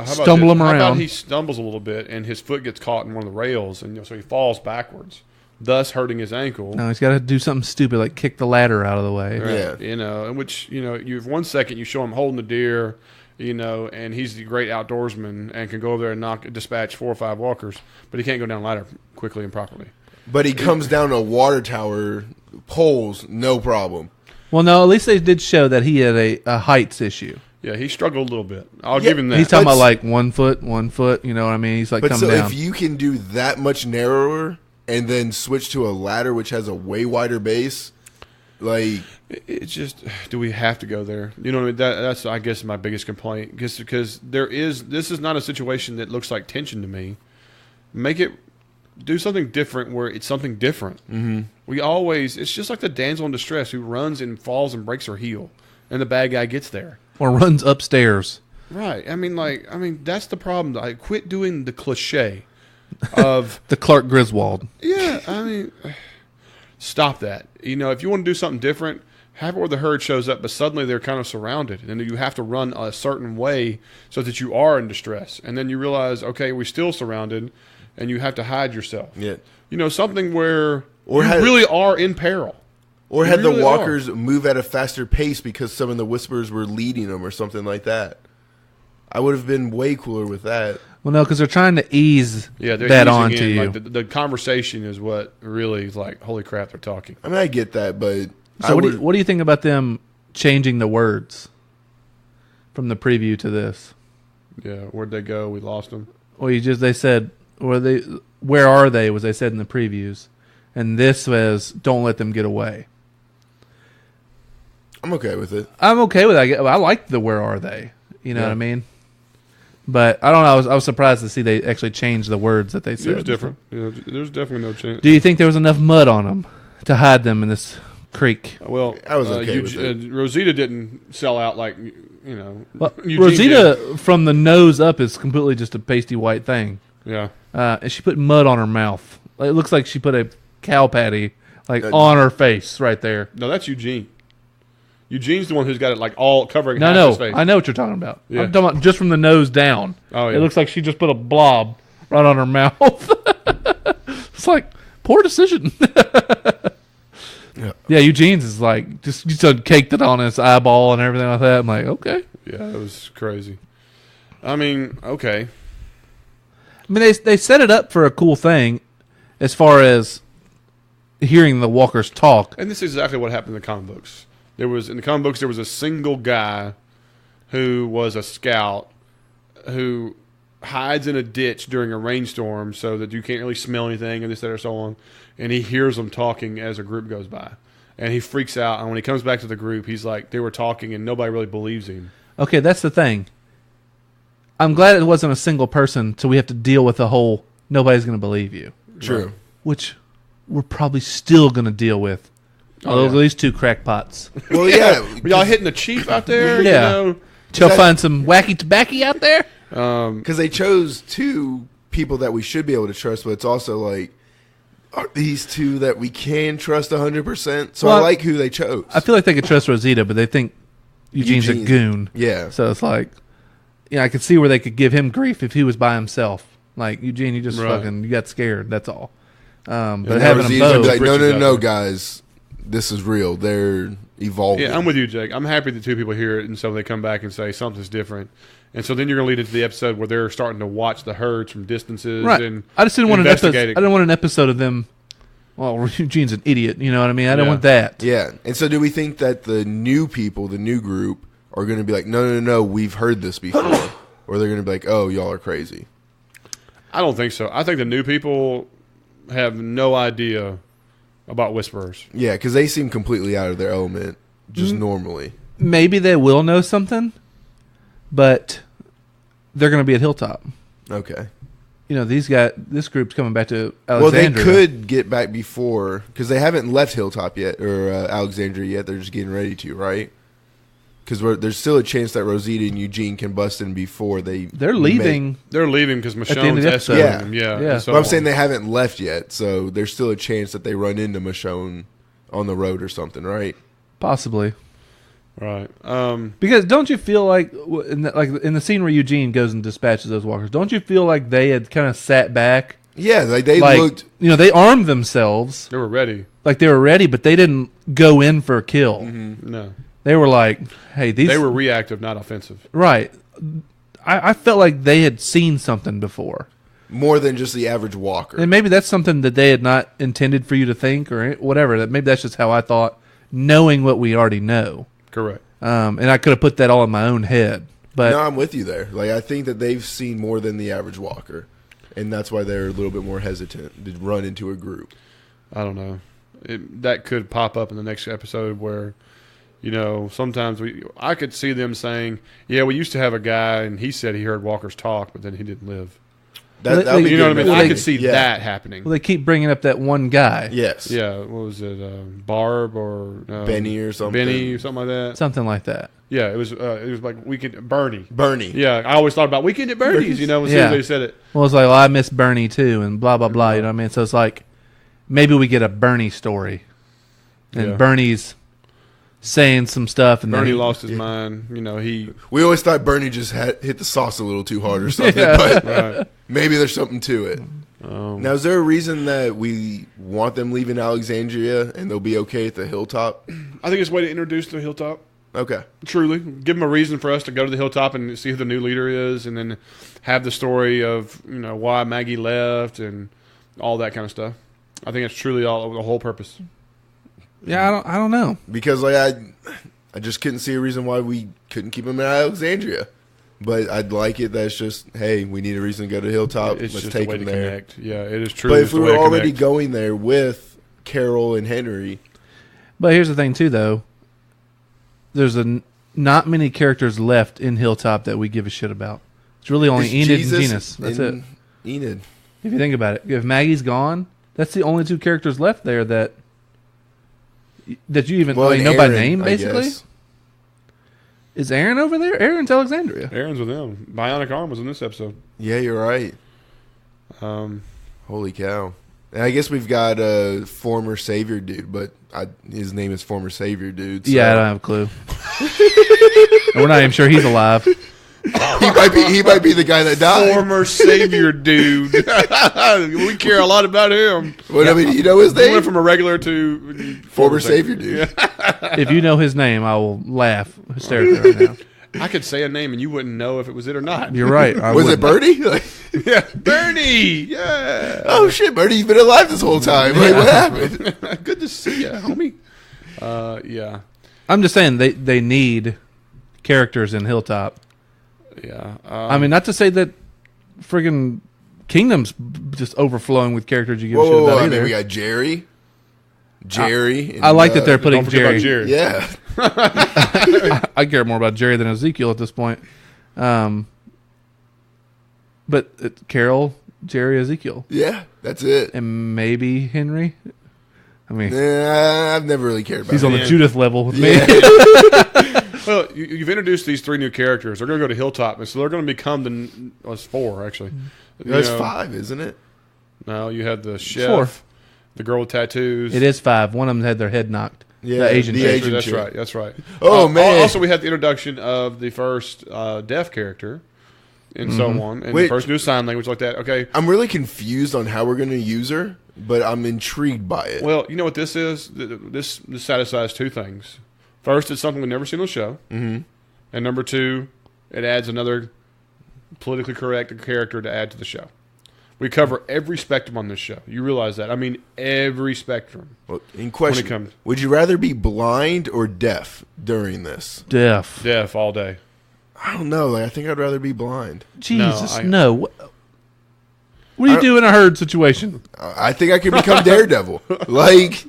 stumble him around. How about he stumbles a little bit and his foot gets caught in one of the rails, and so he falls backwards, thus hurting his ankle. No, he's got to do something stupid like kick the ladder out of the way. Yeah. You know, in which, you know, you have 1 second you show him holding the deer, you know, and he's the great outdoorsman and can go over there and dispatch 4 or 5 walkers, but he can't go down a ladder quickly and properly. But he comes down a water tower, poles, no problem. Well, no, at least they did show that he had a heights issue. Yeah, he struggled a little bit. I'll give him that. He's talking about like 1 foot, you know what I mean? He's like But coming so down. if you can do that much narrower and then switch to a ladder which has a way wider base, like... It's just, do we have to go there? You know what I mean? That's, I guess, my biggest complaint. Because this is not a situation that looks like tension to me. Do something different where it's something different. Mm-hmm. It's just like the damsel in distress who runs and falls and breaks her heel, and the bad guy gets there. Or runs upstairs. Right. I mean, that's the problem. I quit doing the cliche of the Clark Griswold. Yeah, I mean, stop that. You know, if you want to do something different, have it where the herd shows up, but suddenly they're kind of surrounded, and you have to run a certain way so that you are in distress. And then you realize, okay, we're still surrounded, and you have to hide yourself. Yeah. You know, something where you really are in peril. Or had the walkers move at a faster pace because some of the whisperers were leading them or something like that. I would have been way cooler with that. Well, no, because they're trying to ease that onto you. Like the conversation is what really is like, holy crap, they're talking. I mean, I get that, but... So what do you think about them changing the words from the preview to this? Yeah, where'd they go? We lost them. Well, they said, where are they, was they said in the previews. And this was, don't let them get away. I'm okay with it. I'm okay with that. I like the where are they. You know what I mean? But I don't know. I was surprised to see they actually changed the words that they said. It was different. There's definitely no change. Do you think there was enough mud on them to hide them in this creek? Well, I was okay with it. Rosita didn't sell out like, you know. Well, Rosita, from the nose up, is completely just a pasty white thing. Yeah. And she put mud on her mouth. It looks like she put a cow patty on her face right there. No, that's Eugene. Eugene's the one who's got it like all covering half his face. I know what you're talking about. Yeah. I'm talking about just from the nose down. Oh, yeah. It looks like she just put a blob right on her mouth. It's like, poor decision. Yeah, Eugene's is like, just caked it on his eyeball and everything like that. I'm like, okay. Yeah, it was crazy. I mean, okay. I mean, they set it up for a cool thing as far as hearing the walkers talk. And this is exactly what happened in the comic books. In the comic books, there was a single guy who was a scout who hides in a ditch during a rainstorm so that you can't really smell anything and this, that, or so on. And he hears them talking as a group goes by. And he freaks out. And when he comes back to the group, he's like, they were talking and nobody really believes him. Okay, that's the thing. I'm glad it wasn't a single person, so we have to deal with the whole nobody's going to believe you. True. Right. Which we're probably still going to deal with. Although at least 2 crackpots. Well, yeah. Were y'all hitting the chief out there? Yeah. You know? Y'all find some wacky tobacco out there? Because they chose 2 people that we should be able to trust, but it's also like, are these 2 that we can trust 100%? So I like who they chose. I feel like they could trust Rosita, but they think Eugene's a goon. Yeah. So it's like, I could see where they could give him grief if he was by himself. Like, Eugene, you just you got scared. That's all. But having them both. Like, no, guys. This is real. They're evolving. Yeah, I'm with you, Jake. I'm happy that 2 people hear it, and so they come back and say something's different. And so then you're going to lead into the episode where they're starting to watch the herds from distances. Right. And I just didn't want I didn't want an episode of them. Well, Eugene's an idiot. You know what I mean? I didn't want that. Yeah. And so do we think that the new people, the new group, are going to be like, no, we've heard this before? Or they're going to be like, oh, y'all are crazy? I don't think so. I think the new people have no idea about whisperers. Yeah, because they seem completely out of their element, just normally. Maybe they will know something, but they're going to be at Hilltop. Okay. this group's coming back to Well, they Alexandria. could get back before, because they haven't left Hilltop yet, or Alexandria yet. They're just getting ready to, right? Because there's still a chance that Rosita and Eugene can bust in before They're leaving. They're leaving because the end of Michonne's the episode. escorting them. Yeah. Yeah. and so But I'm on. saying they haven't left yet, so there's still a chance that they run into Michonne on the road or something, right? Possibly. Right. Because don't you feel like in the scene where Eugene goes and dispatches those walkers, don't you feel like they had kind of sat back? Yeah, like they Like, looked. they armed themselves. They were ready. Like they were ready, but they didn't go in for a kill. No. They were like, hey, They were reactive, not offensive. right. I felt like they had seen something before. More than just the average walker. And maybe that's something that they had not intended for you to think or whatever. That maybe that's just how I thought, knowing what we already know. Correct. And I could have put that all in my own head. But No, I'm with you there. Like I think that they've seen more than the average walker, and that's why they're a little bit more hesitant to run into a group. I don't know. That could pop up in the next episode where, sometimes I could see them saying, "Yeah, we used to have a guy, and he said he heard walkers talk, but then he didn't live." That Well, would be You know what I good mean? messaging. I could see Yeah. that happening. well, they keep bringing up that one guy. Yes. Yeah, what was it? Barb or Benny or something. Benny or something like that. Something like that. Yeah, it was like Weekend Bernie. Bernie. Yeah, I always thought about Weekend at Bernie's. As soon Yeah. as they said it. Well, it's like, I miss Bernie too, and blah, blah, blah. You know what I mean? So it's like, maybe we get a Bernie story. And Yeah. Bernie's saying some stuff. And Bernie then lost his mind. He We always thought Bernie just hit the sauce a little too hard or something, Yeah. but right. maybe there's something to it. Now, is there a reason that we want them leaving Alexandria and they'll be okay at the Hilltop? I think it's a way to introduce the Hilltop. Okay. Truly, give them a reason for us to go to the Hilltop and see who the new leader is, and then have the story of why Maggie left and all that kind of stuff. I think it's truly all the whole purpose. yeah, I don't know. Because I just couldn't see a reason why we couldn't keep them in Alexandria. But I'd like it that's just, hey, we need a reason to go to Hilltop. It's Let's just take a way them to there. connect. Yeah, it is truly. But if just we a way were to already connect. going there with Carol and Henry, But here's the thing, too, though. There's not many characters left in Hilltop that we give a shit about. It's really only it's Enid Jesus and Genus. That's it. and Enid. If you think about it. If Maggie's gone, that's the only two characters left there that you even know and by Aaron, name, I basically. guess. Is Aaron over there? Aaron's Alexandria. Aaron's with them. Bionic Arm was in this episode. Yeah, you're right. Um, Holy cow. And I guess we've got a former Savior dude, but his name is former Savior dude. So Yeah, I don't have a clue. And we're not even sure he's alive. he might be the guy that died. former savior dude. We care a lot about him. Well, I mean, you know his He went name? from a regular to Former Savior dude. If you know his name, I will laugh hysterically right now. I could say a name and you wouldn't know if it was it or not. You're right. Was it Bernie? Like, Yeah, Bernie. Yeah. oh shit, Bernie's been alive this whole time. Like, what happened? Good to see you, homie. Yeah, I'm just saying they need characters in Hilltop. yeah. I mean, not to say that friggin' Kingdom's just overflowing with characters you give a shit Whoa, about I either. mean, we got Jerry. I like that they're putting don't forget Jerry. about Jerry. Yeah. I care more about Jerry than Ezekiel at this point. But Carol, Jerry, Ezekiel, Yeah, that's it. and maybe Henry. I mean, Nah, I've never really cared about he's it. on the Yeah. Judith level with me. Well, you've introduced these three new characters. They're going to go to Hilltop, and so they're going to become it's four actually. That's You know, 5, isn't it? No, you had the chef, Four. the girl with tattoos. It is 5. One of them had their head knocked. Yeah, the Asian the chick. Asian That's chick. right. That's right. Oh, man. Also, we had the introduction of the first deaf character, and so on, and Wait. the first new sign language like that. Okay. I'm really confused on how we're going to use her, but I'm intrigued by it. Well, you know what this is? This satisfies two things. First, it's something we've never seen on the show, and number two, it adds another politically correct character to add to the show. We cover every spectrum on this show. You realize that? I mean, every spectrum. Well, in question, comes- would you rather be blind or deaf during this? Deaf. Deaf all day. I don't know. Like, I think I'd rather be blind. Jesus, I- no. What do you do in a herd situation? I think I could become Daredevil. Like,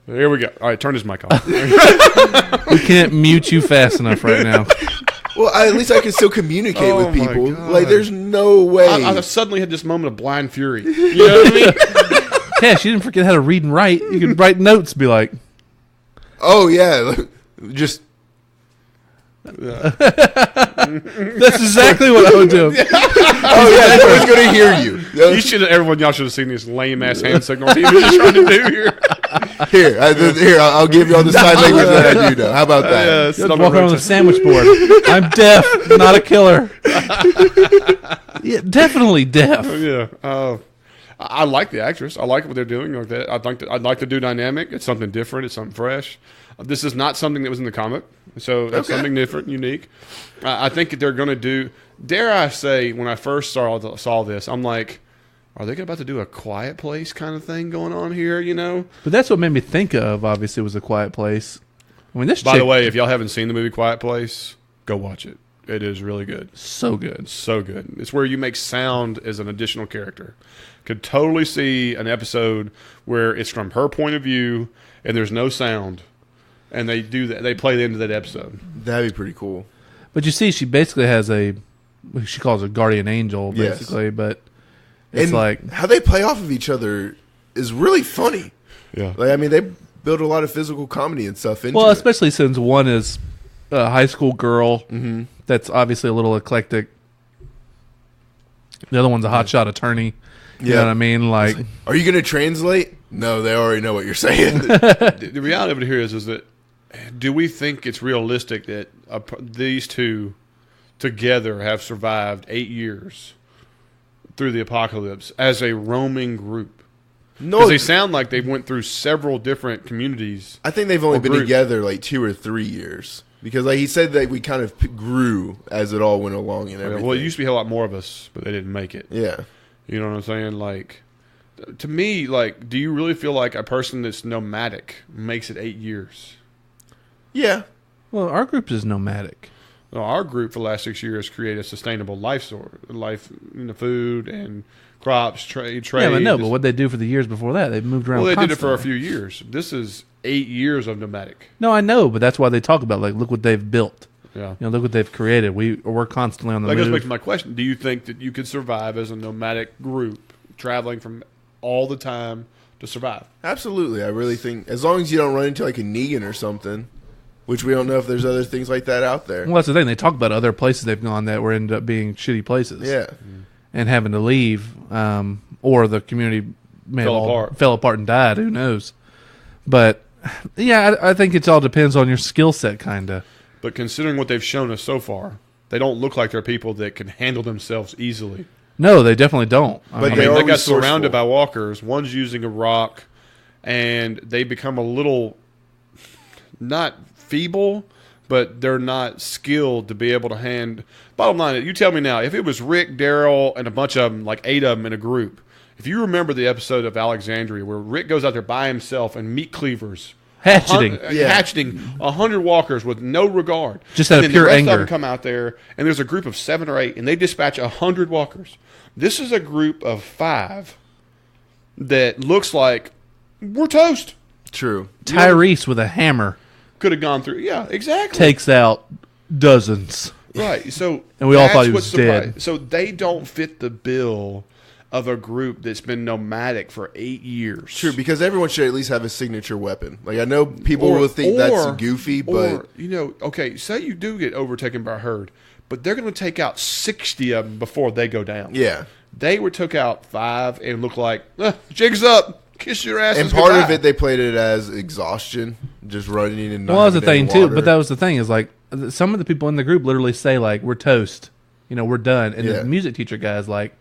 Here we go. All right, turn his mic off. We can't mute you fast enough right now. Well, at least I can still communicate with Oh, my people. God. Like, there's no way. I suddenly had this moment of blind fury. You know what I mean? Yeah, she didn't forget how to read and write. You could write notes, be like, Oh yeah, just that's exactly what I would do. oh yeah, no one's gonna hear you. Y'all should have seen this lame ass hand signal he was trying to do here. Here, I'll give you all the sign language that I do know. How about that? Yeah, Just walk around with a sandwich board. I'm deaf, not a killer. Yeah, definitely deaf. Yeah. I like the actress. I like what they're doing. Like that. I'd like to do dynamic. It's something different. It's something fresh. This is not something that was in the comic, so it's something different, unique. I think they're going to do. Dare I say, when I first saw this, I'm like, are they about to do a Quiet Place kind of thing going on here? You know. But that's what made me think of. Obviously, was A Quiet Place. I mean, this. By the way, if y'all haven't seen the movie Quiet Place, go watch it. It is really good. So good. So good. It's where you make sound as an additional character. Could totally see an episode where it's from her point of view and there's no sound. And they do that. They play the end of that episode. That'd be pretty cool. But you see, she basically has she calls her guardian angel, basically. Yes. But it's and like how they play off of each other is really funny. Yeah. Like, I mean, they build a lot of physical comedy and stuff into well, it. especially since one is a high school girl that's obviously a little eclectic. The other one's a hotshot attorney. You know what I mean? Like, are you going to translate? No, they already know what you're saying. The reality of it here is that do we think it's realistic that these two together have survived 8 years through the apocalypse as a roaming group? No, because they sound like they went through several different communities. I think they've only been together like 2 or 3 years. Because like he said that we kind of grew as it all went along and everything. Well, it used to be a lot more of us, but they didn't make it. Yeah. You know what I'm saying? Like, to me, like, do you really feel like a person that's nomadic makes it 8 years? Yeah. Well, our group is nomadic. Well, our group for the last 6 years created a sustainable life, food and crops, trade. Yeah, but but what they do for the years before that, they've moved around. Well, they constantly. did it for a few years. This is 8 years of nomadic. No, I know, but that's why they talk about, like, look what they've built. Yeah. You know, look what they've created. We're constantly on the move. That goes back to my question. Do you think that you could survive as a nomadic group, traveling from all the time to survive? Absolutely. I really think, as long as you don't run into like a Negan or something, which we don't know if there's other things like that out there. Well, that's the thing. They talk about other places they've gone that were ended up being shitty places. Yeah. And having to leave, or the community fell apart and died. Who knows? But, yeah, I think it all depends on your skill set, kind of. But considering what they've shown us so far, they don't look like they're people that can handle themselves easily. No, they definitely don't. But they got surrounded by walkers. One's using a rock, and they become a little, not feeble, but they're not skilled to be able to hand. Bottom line, you tell me now, if it was Rick, Daryl, and a bunch of them, like 8 of them in a group, if you remember the episode of Alexandria where Rick goes out there by himself and meat cleavers, hatcheting 100 walkers with no regard, just out of pure anger. anger. Of them come out there, and there's a group of 7 or 8, and they dispatch 100 walkers. This is a group of 5 that looks like we're toast. True. Tyrese with a hammer could have gone through. Yeah, exactly. Takes out dozens. Right. So and we all thought he was dead. So they don't fit the bill of a group that's been nomadic for 8 years. True, because everyone should at least have a signature weapon. Like, I know people will think that's goofy, but you know, okay, say you do get overtaken by a herd, but they're going to take out 60 of them before they go down. Yeah. They took out 5 and looked like, jig's up, kiss your ass. And part of it, they played it as exhaustion, just running and not well, that was the thing, water. too. But that was the thing, is like, some of the people in the group literally say, like, we're toast. You know, we're done. And the music teacher guy's like,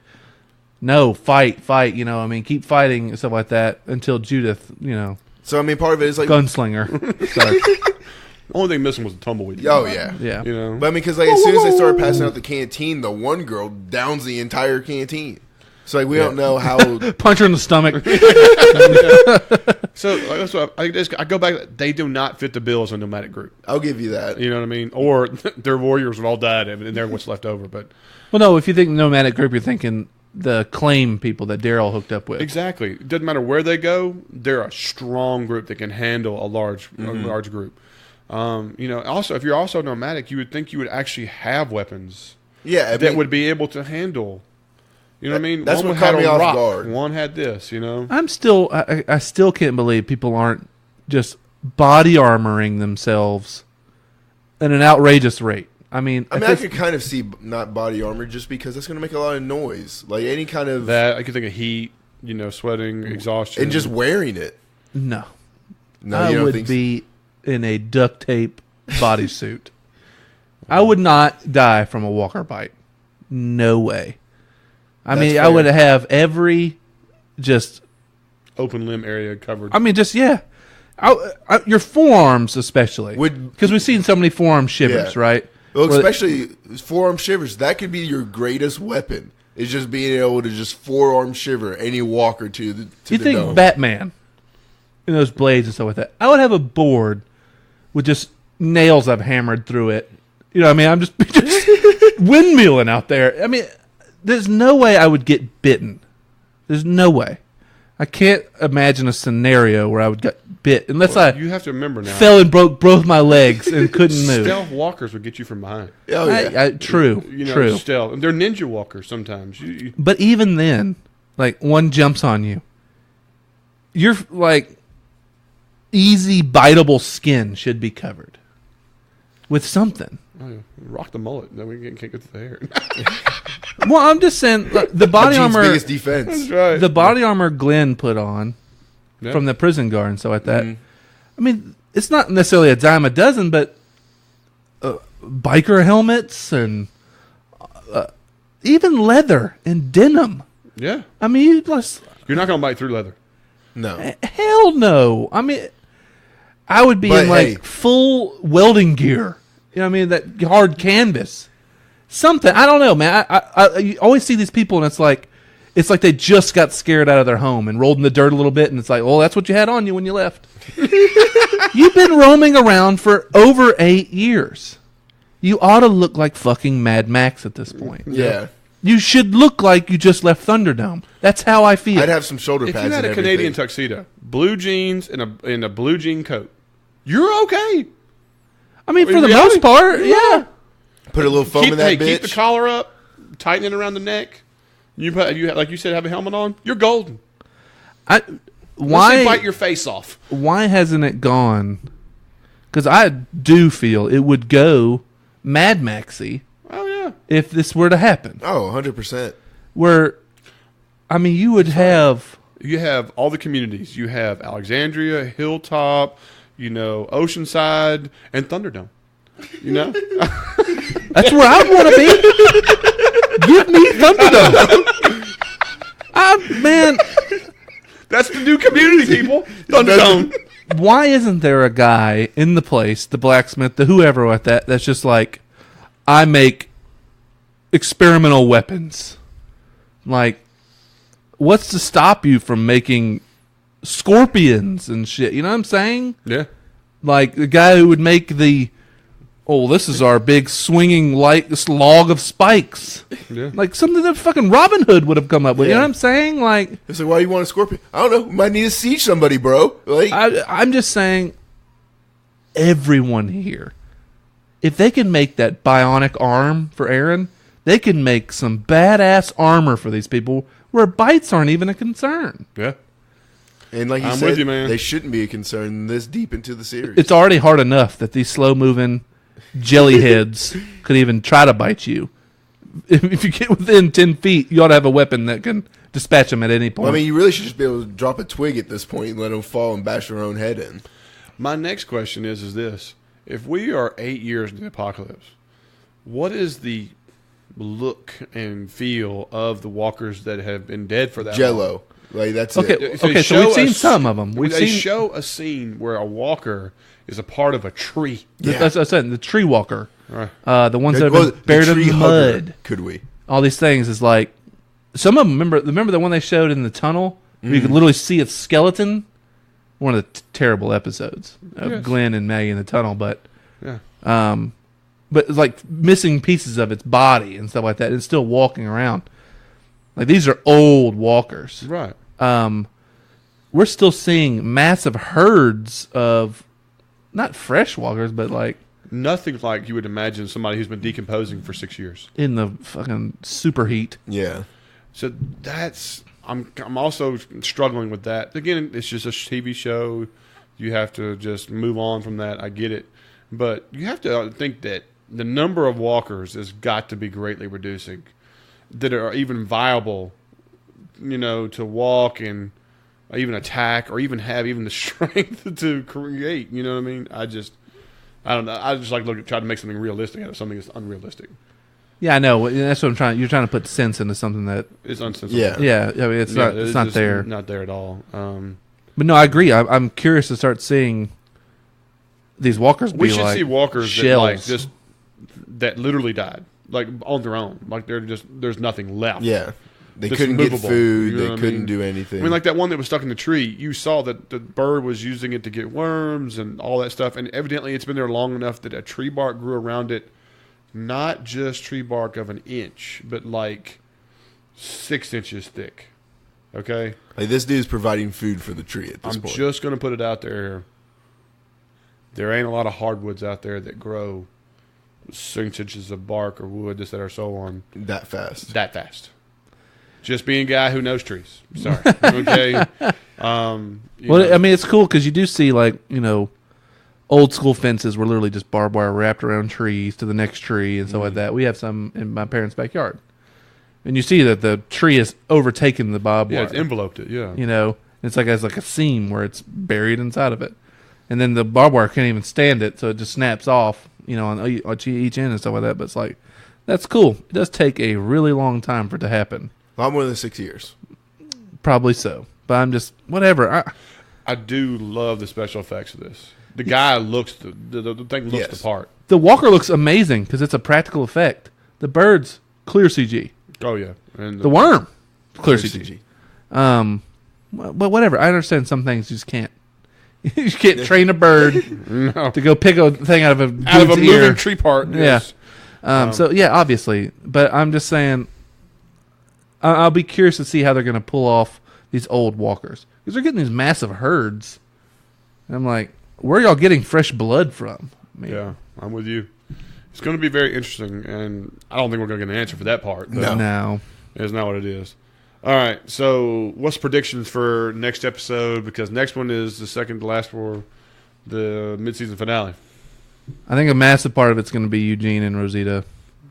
no, fight, you know, I mean, keep fighting and stuff like that until Judith, you know. So, I mean, part of it is like... Gunslinger. The only thing missing was the tumbleweed. Oh, yeah. Yeah. You know? But, I mean, because, like, as soon as they started passing out the canteen, the one girl downs the entire canteen. So, like, we don't know how... Punch her in the stomach. So, that's what I go back. They do not fit the bill as a nomadic group. I'll give you that. You know what I mean? Or their warriors have all died and they're what's left over. But well, no, if you think nomadic group, you're thinking the claim people that Daryl hooked up with. Exactly. It doesn't matter where they go. They're a strong group that can handle a large group. Also, if you're also nomadic, you would think you would actually have weapons Yeah, that would be able to handle. You know what I mean? That's one what had caught me a off rock, guard. one had this. I still can't believe people aren't just body armoring themselves at an outrageous rate. I could kind of see not body armor just because that's going to make a lot of noise. Like any kind of that I could think of heat, sweating, exhaustion, and just wearing it. No, No, you I don't would think be in a duct tape bodysuit. I would not die from a walker bite. No way. I That's would fair. have every just. open limb area covered. Your forearms especially, Would- because we've seen so many forearm shivers, Yeah. right? Well, Where- especially forearm shivers. That could be your greatest weapon. Is just being able to just forearm shiver any walker to the you the think dome. Batman and those blades and stuff like that? I would have a board with just nails I've hammered through it. You know what I mean? I'm just windmilling out there. I mean, there's no way I would get bitten. There's no way. I can't imagine a scenario where I would get bit unless You have to remember now. fell and broke both my legs and couldn't move. Stealth walkers would get you from behind. Oh yeah. True. Stealth. They're ninja walkers sometimes. But even then, like one jumps on you, you're like easy biteable skin should be covered with something. Oh, yeah. Rock the mullet. Then we can't get to the hair. Well, I'm just saying like, the body Gene's armor, biggest defense. That's right. the body armor Glenn put on Yeah. from the prison guard and stuff like that. Mhm. I mean, it's not necessarily a dime a dozen, but biker helmets and even leather and denim. Yeah. I mean, You're not going to bite through leather. No. hell no. I mean, I would be But in like hey. full welding gear. You know what I mean? That hard canvas. Something. I don't know, man. You always see these people and it's like they just got scared out of their home and rolled in the dirt a little bit and it's like, well, that's what you had on you when you left. You've been roaming around for over 8 years. You ought to look like fucking Mad Max at this point. Yeah. You should look like you just left Thunderdome. That's how I feel. I'd have some shoulder If pads. you had a and Canadian everything. tuxedo, blue jeans, and a blue jean coat, you're okay. I mean, for In the reality, most part, yeah. Put a little foam in that bitch. Keep the collar up, tighten it around the neck. You like you said, have a helmet on. You're golden. Unless Unless they bite Why? your face off. Why hasn't it gone? Because I do feel it would go Mad Maxy Oh yeah. if this were to happen. Oh, 100%. Where, I mean, you would have. You have all the communities. You have Alexandria, Hilltop, Oceanside, and Thunderdome. That's where I want to be. Give me Thunderdome. Man, That's the new community, people. Thunderdome. why isn't there a guy in the place, the blacksmith, the whoever like that, that's just like, I make experimental weapons. Like, what's to stop you from making scorpions and shit? You know what I'm saying? Yeah. Like the guy who would make this is our big swinging this log of spikes. Yeah. Like something that fucking Robin Hood would have come up with. You know Yeah. what I'm saying? Like, It's like, why you want a scorpion? I don't know. We might need to siege somebody, bro. Like, I'm just saying, everyone here, if they can make that bionic arm for Aaron, they can make some badass armor for these people where bites aren't even a concern. Yeah. and like you I'm said, with you, man. they shouldn't be a concern this deep into the series. It's already hard enough that these slow-moving jelly heads could even try to bite you. If you get within 10 feet, you ought to have a weapon that can dispatch them at any point. Well, I mean, you really should just be able to drop a twig at this point and let them fall and bash their own head in. My next question is this. If we are 8 years into the apocalypse, what is the look and feel of the walkers that have been dead for that long? Jello. Like, that's it. They so we've show seen us- some of them. They show a scene where a walker is a part of a tree. Yeah. That's what I said. The tree walker, Right. the ones that have Well, been buried in tree the hugger, mud. Could we? All these things is like some of them. Remember the one they showed in the tunnel where you could literally see its skeleton. One of the terrible episodes of Yes. Glenn and Maggie in the tunnel, but Yeah. but it's like missing pieces of its body and stuff like that. It's still walking around. Like these are old walkers. Right. We're still seeing massive herds of not fresh walkers, but like Nothing like you would imagine somebody who's been decomposing for 6 years. in the fucking super heat. Yeah. So that's I'm also struggling with that. Again, it's just a TV show. You have to just move on from that. I get it, but you have to think that the number of walkers has got to be greatly reducing that are even viable, to walk and even attack or even have even the strength to create. You know what I mean? I don't know. I just like try to make something realistic out of something that's unrealistic. Yeah, I know. That's what I'm trying. You're trying to put sense into something that It's unsensible. Yeah. I mean, it's not. It's not there. Not there at all. But no, I agree. I'm curious to start seeing these walkers. We be should like see walkers shells. that literally died, like on their own. Like there's nothing left. Yeah. They That's couldn't get movable, food. you know They what I couldn't mean? do anything. I mean, like that one that was stuck in the tree. You saw that the bird was using it to get worms and all that stuff. And evidently, it's been there long enough that a tree bark grew around it. Not just tree bark of an inch, but like 6 inches thick. Okay, Like this dude's providing food for the tree at this I'm point. just going to put it out there. There ain't a lot of hardwoods out there that grow 6 inches of bark or wood, this, that, or so on, that fast. that fast. Just being a guy who knows trees. Sorry. Okay. You Well, know. I mean, it's cool because you do see like old school fences were literally just barbed wire wrapped around trees to the next tree and stuff like that. We have some in my parents' backyard, and you see that the tree has overtaken the barbed wire. It's enveloped it. Yeah. It's like has like a seam where it's buried inside of it, and then the barbed wire can't even stand it, so it just snaps off. On each end and stuff like that. But it's like that's cool. It does take a really long time for it to happen. A lot more than 6 years. Probably so, but I'm just whatever. I do love the special effects of this. The guy looks the thing looks Yes. the part. The walker looks amazing because it's a practical effect. The birds, clear CG. Oh yeah, and The worm, clear CG. But whatever. I understand some things you just can't. You can't train a bird no. to go pick a thing out of a out of a dude's ear. moving tree part. Yes. So yeah, obviously. But I'm just saying, I'll be curious to see how they're going to pull off these old walkers because they're getting these massive herds. And I'm like, where are y'all getting fresh blood from? I mean, Yeah, I'm with you. It's going to be very interesting, and I don't think we're going to get an answer for that part. But No. It's not what it is. All right, so what's predictions for next episode? Because next one is the second to last for the mid-season finale. I think a massive part of it's going to be Eugene and Rosita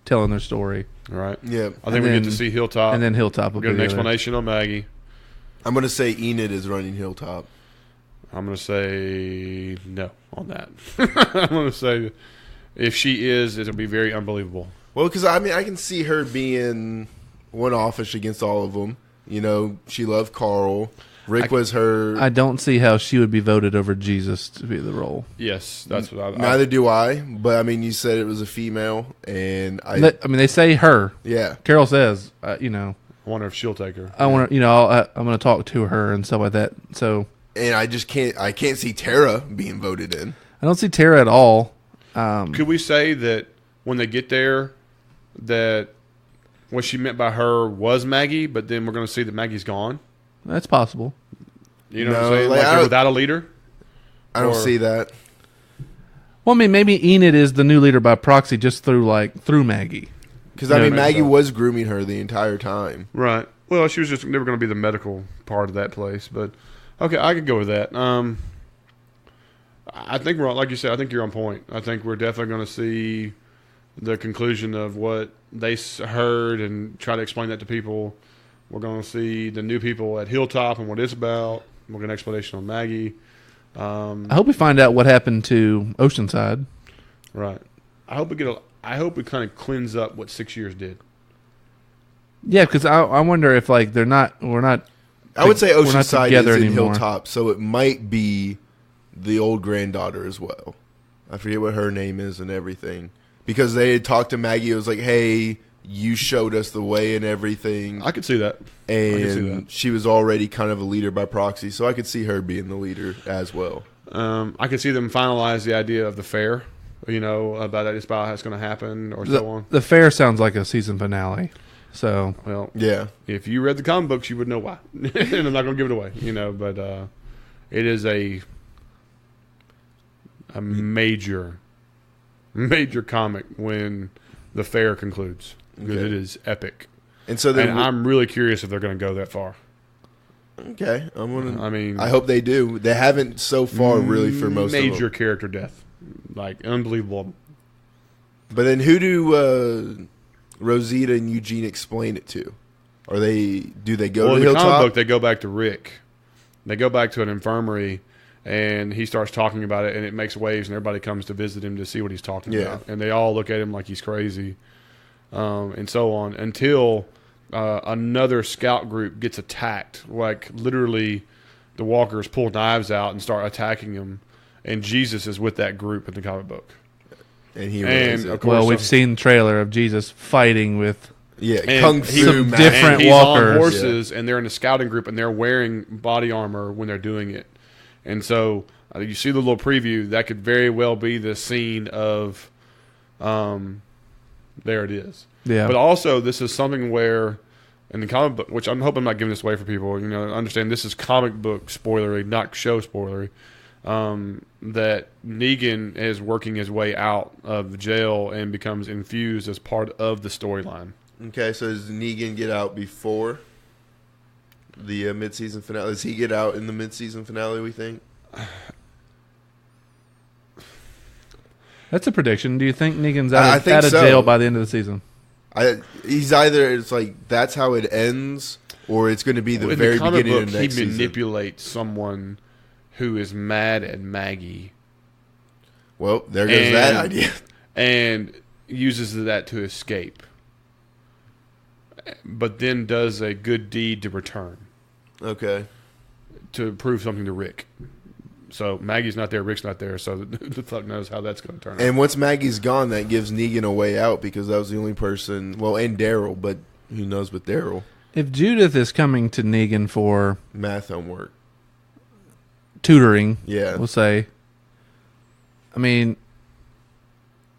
telling their story, All right. Yeah. I think we get to then- see Hilltop. and then Hilltop will we'll get be an the other. explanation on Maggie. I'm going to say Enid is running Hilltop. I'm going to say no on that. I'm going to say if she is, it'll be very unbelievable. Well, because I can see her being one offish against all of them. She loved Carl. Rick was her. I don't see how she would be voted over Jesus to be the role. Yes, that's what I Neither do I. But you said it was a female, and They say her. yeah. Carol says, I wonder if she'll take her. I want to, I'm going to talk to her and stuff like that. So And I just can't see Tara being voted in. I don't see Tara at all. Could we say that when they get there, that what she meant by her was Maggie, but then we're going to see that Maggie's gone? That's possible. You know what No, I'm saying? like, Like I they're don't- without a leader? I don't Or- see that. Well, I mean, maybe Enid is the new leader by proxy just through Maggie. Because, Yeah, Maggie so. was grooming her the entire time. Right. Well, she was just never going to be the medical part of that place. But, okay, I could go with that. I think we're, like you said, I think you're on point. I think we're definitely going to see the conclusion of what they heard and try to explain that to people. We're going to see the new people at Hilltop and what it's about. We'll get an explanation on Maggie. I hope we find out what happened to Oceanside. Right. I hope we kind of cleanse up what 6 years did. Yeah, because I wonder if we're not. I would say we're not Oceanside is together in anymore. Hilltop, so it might be the old granddaughter as well. I forget what her name is and everything. Because they had talked to Maggie, it was like, hey, you showed us the way and everything. I could see that. I could see And she was already kind of a leader by proxy, so I could see her being the leader as well. I could see them finalize the idea of the fair, about that, it's about how it's going to happen or so on. The fair sounds like a season finale. So Well, Yeah. if you read the comic books, you would know why. And I'm not going to give it away, but it is a a major comic when the fair concludes, because it is epic. And so then I'm really curious if they're going to go that far. Okay, I hope they do. They haven't so far, really, for most of them. Major character death, like unbelievable. But then, who do Rosita and Eugene explain it to? Do they go to in the Hilltop? comic book, they go back to Rick. They go back to an infirmary, and he starts talking about it, and it makes waves, and everybody comes to visit him to see what he's talking about. And they all look at him like he's crazy, and so on, until another scout group gets attacked. Like, literally, the walkers pull knives out and start attacking him, and Jesus is with that group in the comic book. And he realizes it. Of course, we've seen the trailer of Jesus fighting with Kung Fu different he's walkers. on horses, and they're in a scouting group, and they're wearing body armor when they're doing it. And so you see the little preview. That could very well be the scene of, there it is. Yeah. But also, this is something where in the comic book, which I'm hoping I'm not giving this away for people. Understand this is comic book spoilery, not show spoilery. That Negan is working his way out of jail and becomes infused as part of the storyline. Okay, so does Negan get out before the mid-season finale? Does he get out in the mid-season finale, we think? That's a prediction. Do you think Negan's out of so. jail by the end of the season? He's either, it's like, that's how it ends, or it's going to be the very beginning of next season. He manipulates someone who is mad at Maggie. Well, there goes that idea. And uses that to escape. But then does a good deed to return. Okay. To prove something to Rick. So Maggie's not there, Rick's not there, so the fuck knows how that's going to turn out. And once Maggie's gone, that gives Negan a way out, because that was the only person, well, and Daryl, but who knows with Daryl. If Judith is coming to Negan for math homework, tutoring, yeah, we'll say, I mean,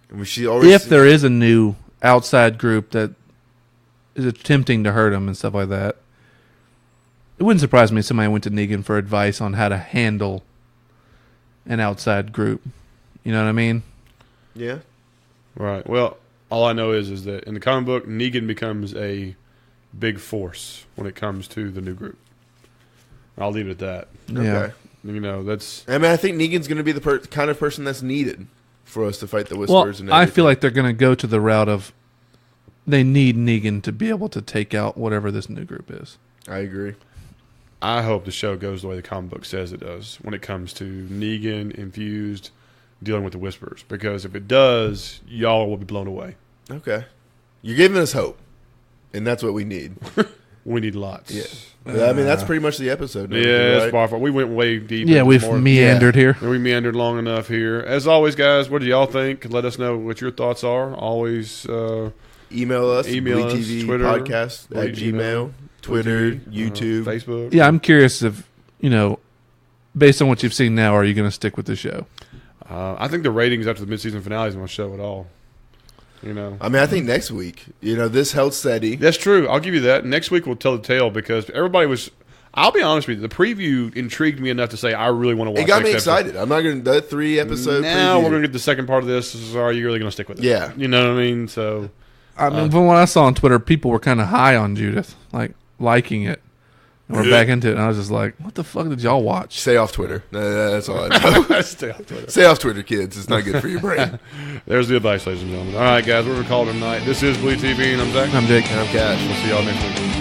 if there is a new outside group that is attempting to hurt him and stuff like that, it wouldn't surprise me if somebody went to Negan for advice on how to handle an outside group. You know what I mean? Yeah. Right. Well, all I know is that in the comic book, Negan becomes a big force when it comes to the new group. I'll leave it at that. Okay. That's... I mean, I think Negan's going to be the kind of person that's needed for us to fight the Whisperers and everything. I feel like they're going to go to the route of they need Negan to be able to take out whatever this new group is. I agree. I hope the show goes the way the comic book says it does when it comes to Negan infused dealing with the Whisperers. Because if it does, y'all will be blown away. Okay. You're giving us hope. And that's what we need. We need lots. Yeah. I mean, that's pretty much the episode. It's far. We went way deep. Yeah, we've meandered here. We meandered long enough here. As always, guys, what do y'all think? Let us know what your thoughts are. Always email us. BleedTV Twitter, podcast at Gmail, Twitter, YouTube, Facebook. Yeah, I'm curious if, based on what you've seen now, are you going to stick with the show? I think the ratings after the mid-season finale is going to show it all. I mean, I think next week, this held steady. That's true. I'll give you that. Next week we'll tell the tale, because everybody was. I'll be honest with you. The preview intrigued me enough to say I really want to watch. It got me excited. I'm not going to that 3-episode. Now preview. we're going to get the second part of this. Are you really going to stick with it? Yeah. You know what I mean? So. From what I saw on Twitter, people were kind of high on Judith, like liking it. And we're back into it, and I was just like, "What the fuck did y'all watch?" Stay off Twitter. That's all I know. Stay off Twitter. Stay off Twitter, kids. It's not good for your brain. There's the advice, ladies and gentlemen. All right, guys, we're going to call it a night. This is BleedTV, and I'm Zach. I'm Jake. And I'm Cash. We'll see y'all next week.